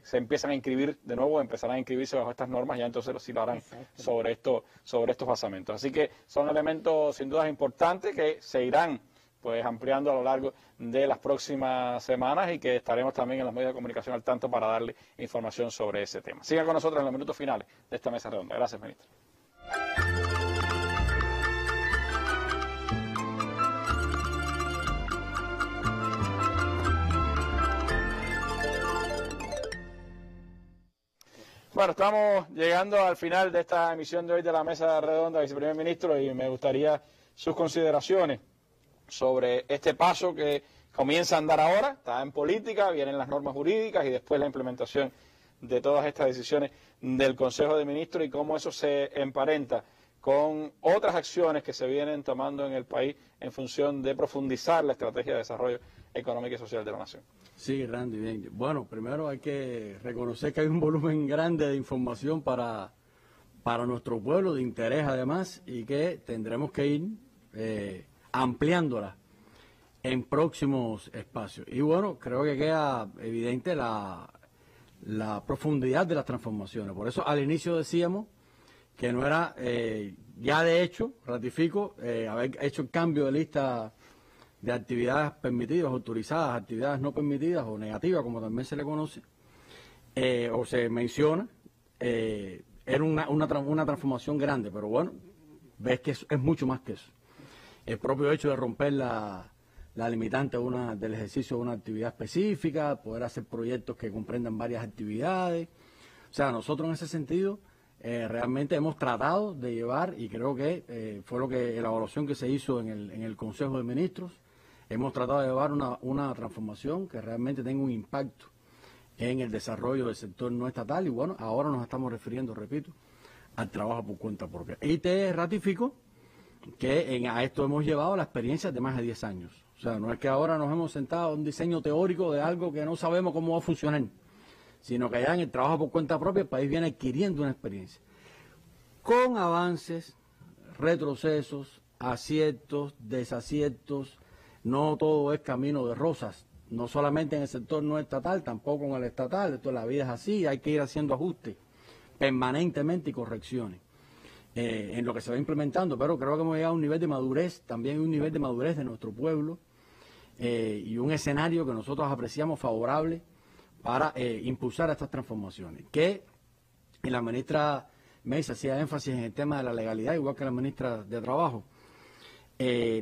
se empiezan a inscribir de nuevo, empezarán a inscribirse bajo estas normas, ya entonces sí lo harán sobre estos basamentos. Así que son elementos sin duda importantes que se irán pues ampliando a lo largo de las próximas semanas, y que estaremos también en los medios de comunicación al tanto para darle información sobre ese tema. Sigan con nosotros en los minutos finales de esta mesa redonda. Gracias, ministro. Bueno, estamos llegando al final de esta emisión de hoy de la Mesa Redonda, viceprimer ministro, y me gustaría sus consideraciones sobre este paso que comienza a andar ahora. Está en política, vienen las normas jurídicas y después la implementación de todas estas decisiones del Consejo de Ministros y cómo eso se emparenta con otras acciones que se vienen tomando en el país en función de profundizar la estrategia de desarrollo económico y social de la nación.
Sí, Randy, bien. Bueno, primero hay que reconocer que hay un volumen grande de información para nuestro pueblo, de interés además, y que tendremos que ir ampliándola en próximos espacios. Y bueno, creo que queda evidente la profundidad de las transformaciones. Por eso al inicio decíamos que no era, ya de hecho, ratifico, haber hecho el cambio de lista de actividades permitidas, autorizadas, actividades no permitidas o negativas, como también se le conoce, o se menciona, era una transformación grande, pero bueno, ves que es mucho más que eso. El propio hecho de romper la limitante del ejercicio de una actividad específica, poder hacer proyectos que comprendan varias actividades. O sea, nosotros en ese sentido realmente hemos tratado de llevar, y creo que fue la evaluación que se hizo en el Consejo de Ministros, hemos tratado de llevar una transformación que realmente tenga un impacto en el desarrollo del sector no estatal, y bueno, ahora nos estamos refiriendo, repito, al trabajo por cuenta propia. Y te ratifico que a esto hemos llevado la experiencia de más de 10 años. O sea, no es que ahora nos hemos sentado a un diseño teórico de algo que no sabemos cómo va a funcionar, sino que ya en el trabajo por cuenta propia el país viene adquiriendo una experiencia. Con avances, retrocesos, aciertos, desaciertos, no todo es camino de rosas, no solamente en el sector no estatal, tampoco en el estatal, esto la vida es así, hay que ir haciendo ajustes permanentemente y correcciones en lo que se va implementando, pero creo que hemos llegado a un nivel de madurez, también un nivel de madurez de nuestro pueblo y un escenario que nosotros apreciamos favorable para impulsar estas transformaciones. Que la ministra Meis hacía énfasis en el tema de la legalidad, igual que la ministra de Trabajo.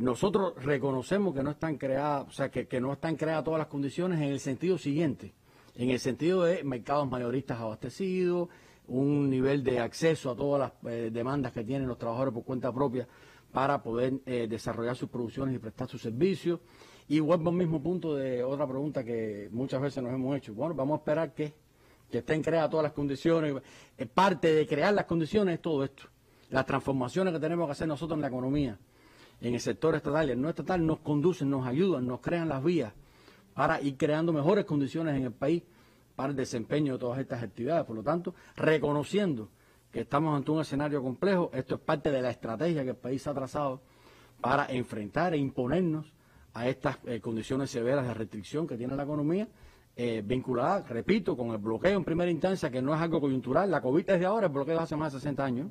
Nosotros reconocemos que no están creadas, o sea, que no están creadas todas las condiciones en el sentido siguiente, en el sentido de mercados mayoristas abastecidos, un nivel de acceso a todas las demandas que tienen los trabajadores por cuenta propia para poder desarrollar sus producciones y prestar sus servicios. Y vuelvo al mismo punto de otra pregunta que muchas veces nos hemos hecho. Bueno, vamos a esperar que estén creadas todas las condiciones. Parte de crear las condiciones es todo esto. Las transformaciones que tenemos que hacer nosotros en la economía, en el sector estatal y el no estatal, nos conducen, nos ayudan, nos crean las vías para ir creando mejores condiciones en el país para el desempeño de todas estas actividades. Por lo tanto, reconociendo que estamos ante un escenario complejo, esto es parte de la estrategia que el país ha trazado para enfrentar e imponernos a estas condiciones severas de restricción que tiene la economía, vinculada, repito, con el bloqueo en primera instancia, que no es algo coyuntural. La COVID es de ahora, el bloqueo es hace más de 60 años.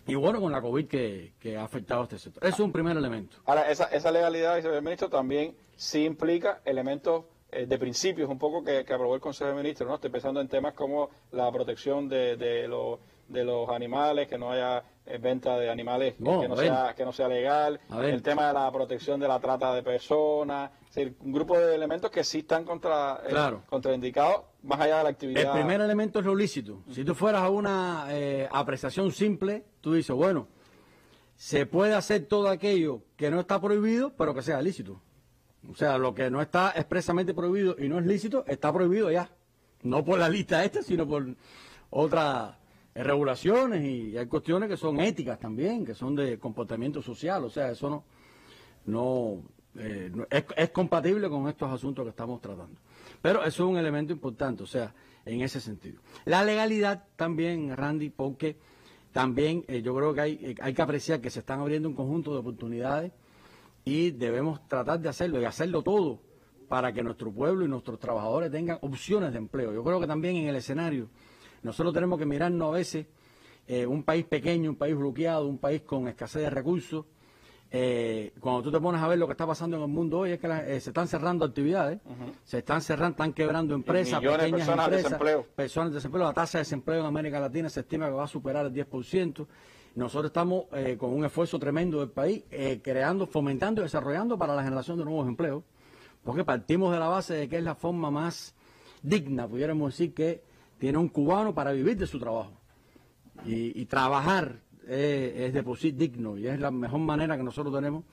Y bueno, con la COVID que ha afectado a este sector. Eso es un primer elemento.
Ahora, esa legalidad, viceministro, también sí implica elementos de principios un poco que aprobó el Consejo de Ministros, ¿no? Estoy pensando en temas como la protección de los animales, que no haya venta de animales que no sea legal, el tema de la protección de la trata de personas, es decir, un grupo de elementos que sí están contraindicados más allá de la actividad.
El primer elemento es lo lícito. Si tú fueras a una apreciación simple, tú dices, bueno, se puede hacer todo aquello que no está prohibido, pero que sea lícito. O sea, lo que no está expresamente prohibido y no es lícito, está prohibido ya. No por la lista esta, sino por otras regulaciones, y hay cuestiones que son éticas también, que son de comportamiento social. O sea, eso es compatible con estos asuntos que estamos tratando. Pero eso es un elemento importante, o sea, en ese sentido. La legalidad también, Randy, porque también yo creo que hay que apreciar que se están abriendo un conjunto de oportunidades y debemos tratar de hacerlo y hacerlo todo para que nuestro pueblo y nuestros trabajadores tengan opciones de empleo. Yo creo que también en el escenario nosotros tenemos que mirarnos a veces un país pequeño, un país bloqueado, un país con escasez de recursos. Cuando tú te pones a ver lo que está pasando en el mundo hoy, es que se están cerrando actividades, se están quebrando empresas, pequeñas empresas, personas de desempleo. La tasa de desempleo en América Latina se estima que va a superar el 10%. Nosotros estamos con un esfuerzo tremendo del país, creando, fomentando y desarrollando para la generación de nuevos empleos, porque partimos de la base de que es la forma más digna, pudiéramos decir, que tiene un cubano para vivir de su trabajo. Y trabajar es de por sí digno, y es la mejor manera que nosotros tenemos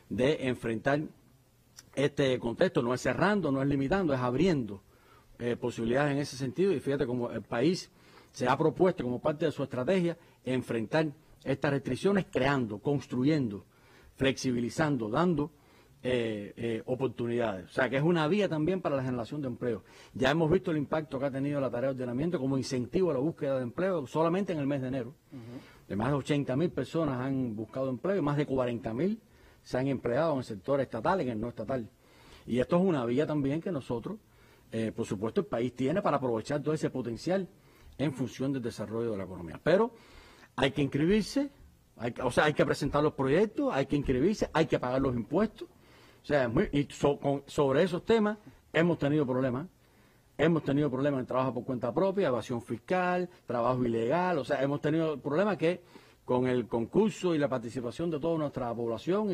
de enfrentar este contexto. No es cerrando, no es limitando, es abriendo posibilidades en ese sentido, y fíjate cómo el país se ha propuesto como parte de su estrategia enfrentar estas restricciones, creando, construyendo, flexibilizando, dando oportunidades. O sea, que es una vía también para la generación de empleo. Ya hemos visto el impacto que ha tenido la tarea de ordenamiento como incentivo a la búsqueda de empleo solamente en el mes de enero. De más de 80.000 personas han buscado empleo y más de 40.000 se han empleado en el sector estatal y en el no estatal. Y esto es una vía también que nosotros, por supuesto, el país tiene para aprovechar todo ese potencial en función del desarrollo de la economía. Pero hay que inscribirse, hay que presentar los proyectos, hay que inscribirse, hay que pagar los impuestos. O sea, sobre esos temas hemos tenido problemas. Hemos tenido problemas en trabajo por cuenta propia, evasión fiscal, trabajo ilegal. O sea, hemos tenido problemas que con el concurso y la participación de toda nuestra población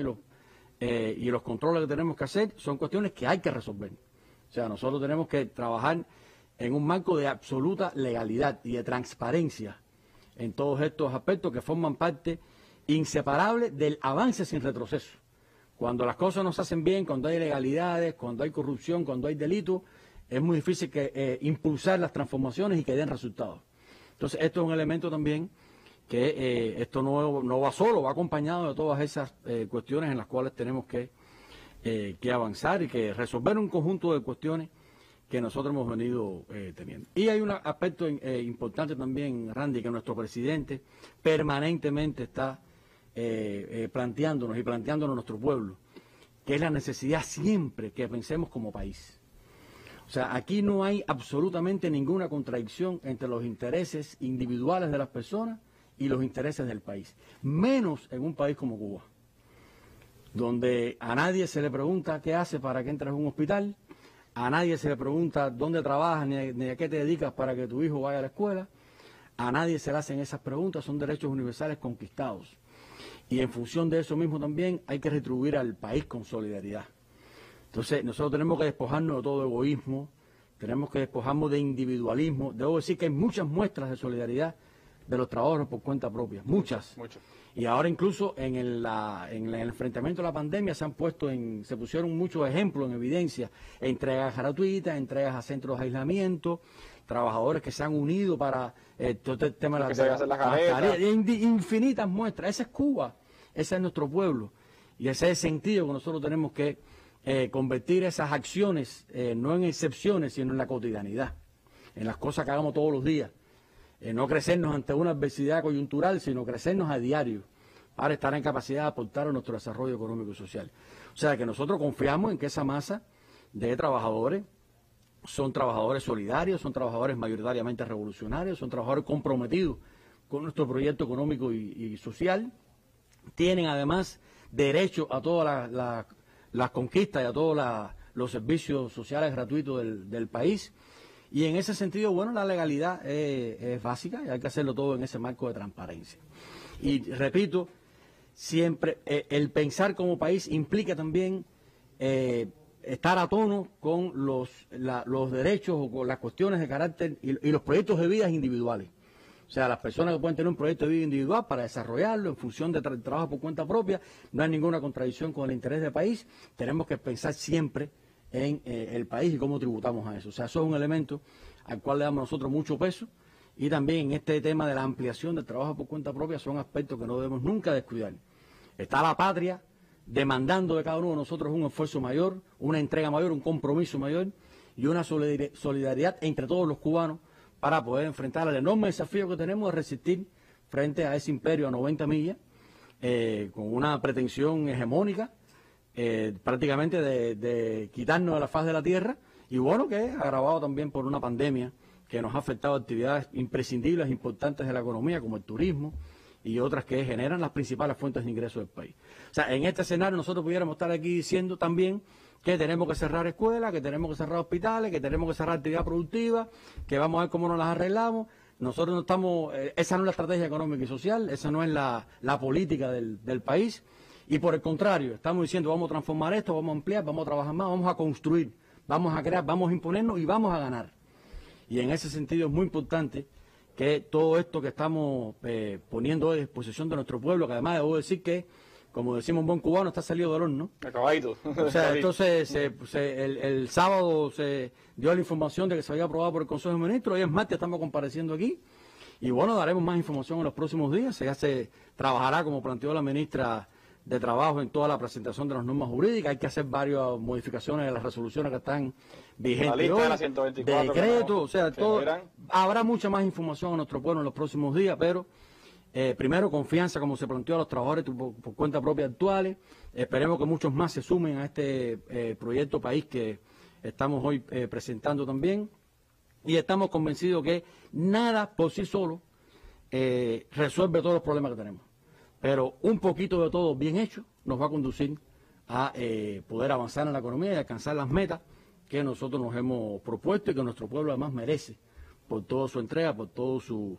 y los controles que tenemos que hacer son cuestiones que hay que resolver. O sea, nosotros tenemos que trabajar en un marco de absoluta legalidad y de transparencia en todos estos aspectos que forman parte inseparable del avance sin retroceso. Cuando las cosas no se hacen bien, cuando hay ilegalidades, cuando hay corrupción, cuando hay delito, es muy difícil impulsar las transformaciones y que den resultados. Entonces, esto es un elemento también que esto no va solo, va acompañado de todas esas cuestiones en las cuales tenemos que avanzar y que resolver un conjunto de cuestiones que nosotros hemos venido teniendo. Y hay un aspecto importante también, Randy, que nuestro presidente permanentemente está planteándonos a nuestro pueblo, que es la necesidad siempre que pensemos como país. O sea, aquí no hay absolutamente ninguna contradicción entre los intereses individuales de las personas y los intereses del país, menos en un país como Cuba, donde a nadie se le pregunta qué hace para que entres a un hospital, a nadie se le pregunta dónde trabajas ni a qué te dedicas para que tu hijo vaya a la escuela, a nadie se le hacen esas preguntas, son derechos universales conquistados. Y en función de eso mismo también hay que retribuir al país con solidaridad. Entonces nosotros tenemos que despojarnos de todo egoísmo, tenemos que despojarnos de individualismo. Debo decir que hay muchas muestras de solidaridad de los trabajadores por cuenta propia, muchas. Y ahora incluso en el enfrentamiento a la pandemia se pusieron muchos ejemplos en evidencia, entregas gratuitas, entregas a centros de aislamiento, trabajadores que se han unido para todo el tema de las infinitas muestras. Esa es Cuba, ese es nuestro pueblo y ese es el sentido que nosotros tenemos que convertir esas acciones no en excepciones sino en la cotidianidad, en las cosas que hagamos todos los días. No crecernos ante una adversidad coyuntural, sino crecernos a diario para estar en capacidad de aportar a nuestro desarrollo económico y social. O sea, que nosotros confiamos en que esa masa de trabajadores son trabajadores solidarios, son trabajadores mayoritariamente revolucionarios, son trabajadores comprometidos con nuestro proyecto económico y social. Tienen además derecho a todas las conquistas y a todos los servicios sociales gratuitos del país. Y en ese sentido, bueno, la legalidad es básica y hay que hacerlo todo en ese marco de transparencia. Y repito, siempre el pensar como país implica también estar a tono con los derechos o con las cuestiones de carácter y los proyectos de vida individuales. O sea, las personas que pueden tener un proyecto de vida individual para desarrollarlo en función de trabajo por cuenta propia, no hay ninguna contradicción con el interés del país. Tenemos que pensar siempre en el país y cómo tributamos a eso. O sea, eso es un elemento al cual le damos nosotros mucho peso y también en este tema de la ampliación del trabajo por cuenta propia son aspectos que no debemos nunca descuidar. Está la patria demandando de cada uno de nosotros un esfuerzo mayor, una entrega mayor, un compromiso mayor y una solidaridad entre todos los cubanos para poder enfrentar el enorme desafío que tenemos de resistir frente a ese imperio a 90 millas con una pretensión hegemónica prácticamente de quitarnos de la faz de la tierra y bueno, que es agravado también por una pandemia que nos ha afectado actividades imprescindibles, importantes de la economía como el turismo y otras que generan las principales fuentes de ingresos del país. O sea, en este escenario nosotros pudiéramos estar aquí diciendo también que tenemos que cerrar escuelas, que tenemos que cerrar hospitales, que tenemos que cerrar actividad productiva, que vamos a ver cómo nos las arreglamos. Nosotros no estamos, esa no es la estrategia económica y social, esa no es la política del país. Y por el contrario, estamos diciendo vamos a transformar esto, vamos a ampliar, vamos a trabajar más, vamos a construir, vamos a crear, vamos a imponernos y vamos a ganar. Y en ese sentido es muy importante que todo esto que estamos poniendo a disposición de nuestro pueblo, que además debo decir que como decimos un buen cubano, está salido del horno.
Acabadito.
O sea, entonces el sábado se dio la información de que se había aprobado por el Consejo de Ministros. Hoy es martes, estamos compareciendo aquí. Y bueno, daremos más información en los próximos días. Ya se trabajará, como planteó la ministra de Trabajo, en toda la presentación de las normas jurídicas. Hay que hacer varias modificaciones de las resoluciones que están vigentes
La lista
hoy,
de la 124,
decretos, o sea, todo.
verán.
Habrá mucha más información en nuestro pueblo en los próximos días, pero primero confianza, como se planteó a los trabajadores por cuenta propia actuales. Esperemos que muchos más se sumen a este proyecto país que estamos hoy presentando también. Y estamos convencidos que nada por sí solo resuelve todos los problemas que tenemos. Pero un poquito de todo bien hecho nos va a conducir a poder avanzar en la economía y alcanzar las metas que nosotros nos hemos propuesto y que nuestro pueblo además merece por toda su entrega, por todo su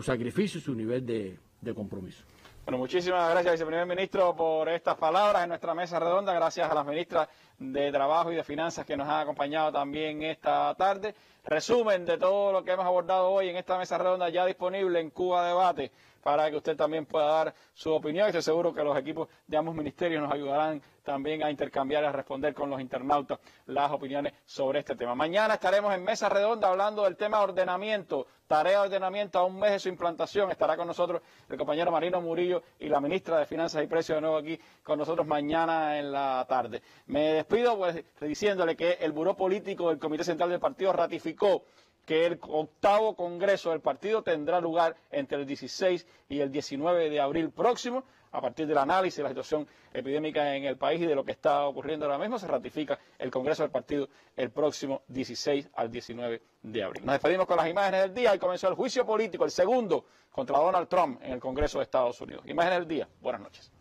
sacrificio y su nivel de compromiso.
Bueno, muchísimas gracias, viceprimer ministro, por estas palabras en nuestra mesa redonda. Gracias a las ministras de Trabajo y de Finanzas que nos han acompañado también esta tarde. Resumen de todo lo que hemos abordado hoy en esta mesa redonda ya disponible en Cuba Debate, para que usted también pueda dar su opinión. Estoy seguro que los equipos de ambos ministerios nos ayudarán también a intercambiar y a responder con los internautas las opiniones sobre este tema. Mañana estaremos en mesa redonda hablando del tema de ordenamiento, tarea de ordenamiento a un mes de su implantación. Estará con nosotros el compañero Marino Murillo y la ministra de Finanzas y Precios de nuevo aquí con nosotros mañana en la tarde. Me despido pues diciéndole que el Buró Político del Comité Central del Partido ratificó que el 8º Congreso del partido tendrá lugar entre el 16 y el 19 de abril próximo. A partir del análisis de la situación epidémica en el país y de lo que está ocurriendo ahora mismo, se ratifica el Congreso del partido el próximo 16 al 19 de abril. Nos despedimos con las imágenes del día y comenzó el juicio político, el segundo, contra Donald Trump en el Congreso de Estados Unidos. Imágenes del día. Buenas noches.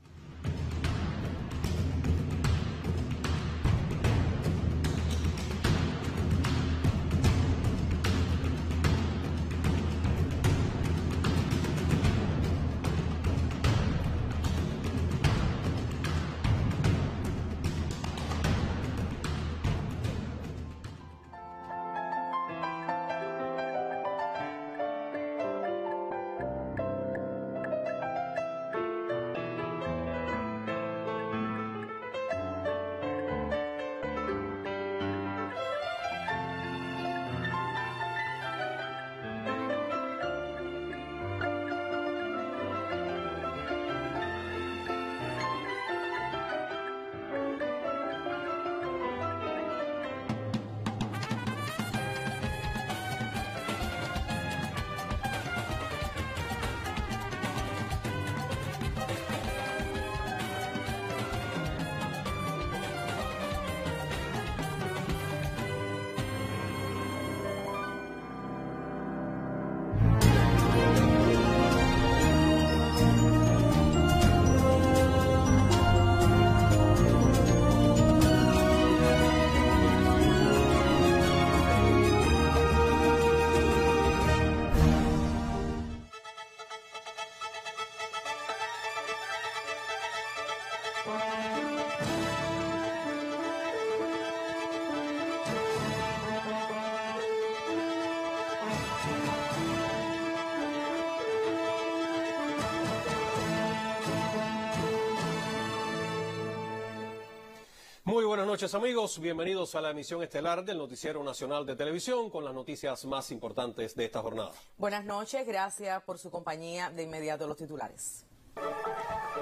Muy buenas noches amigos, bienvenidos a la emisión estelar del Noticiero Nacional de Televisión con las noticias más importantes de esta jornada.
Buenas noches, gracias por su compañía. De inmediato los titulares.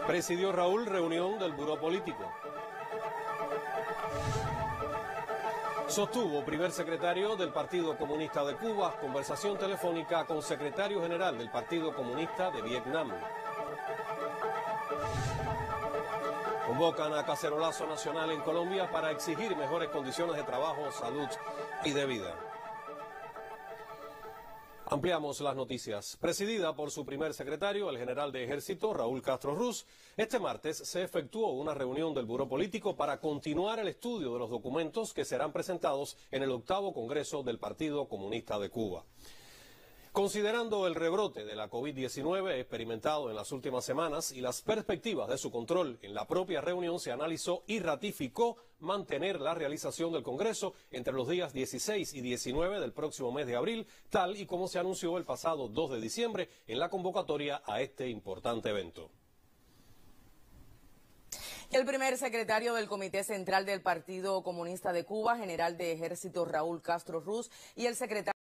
Presidió Raúl reunión del Buró Político. Sostuvo primer secretario del Partido Comunista de Cuba conversación telefónica con secretario general del Partido Comunista de Vietnam. Convocan a cacerolazo nacional en Colombia para exigir mejores condiciones de trabajo, salud y de vida. Ampliamos las noticias. Presidida por su primer secretario, el general de Ejército, Raúl Castro Ruz, este martes se efectuó una reunión del Buró Político para continuar el estudio de los documentos que serán presentados en el 8º Congreso del Partido Comunista de Cuba. Considerando el rebrote de la COVID-19 experimentado en las últimas semanas y las perspectivas de su control, en la propia reunión se analizó y ratificó mantener la realización del Congreso entre los días 16 y 19 del próximo mes de abril, tal y como se anunció el pasado 2 de diciembre en la convocatoria a este importante evento.
Y el primer secretario del Comité Central del Partido Comunista de Cuba, general de Ejército Raúl Castro Ruz, y el secretario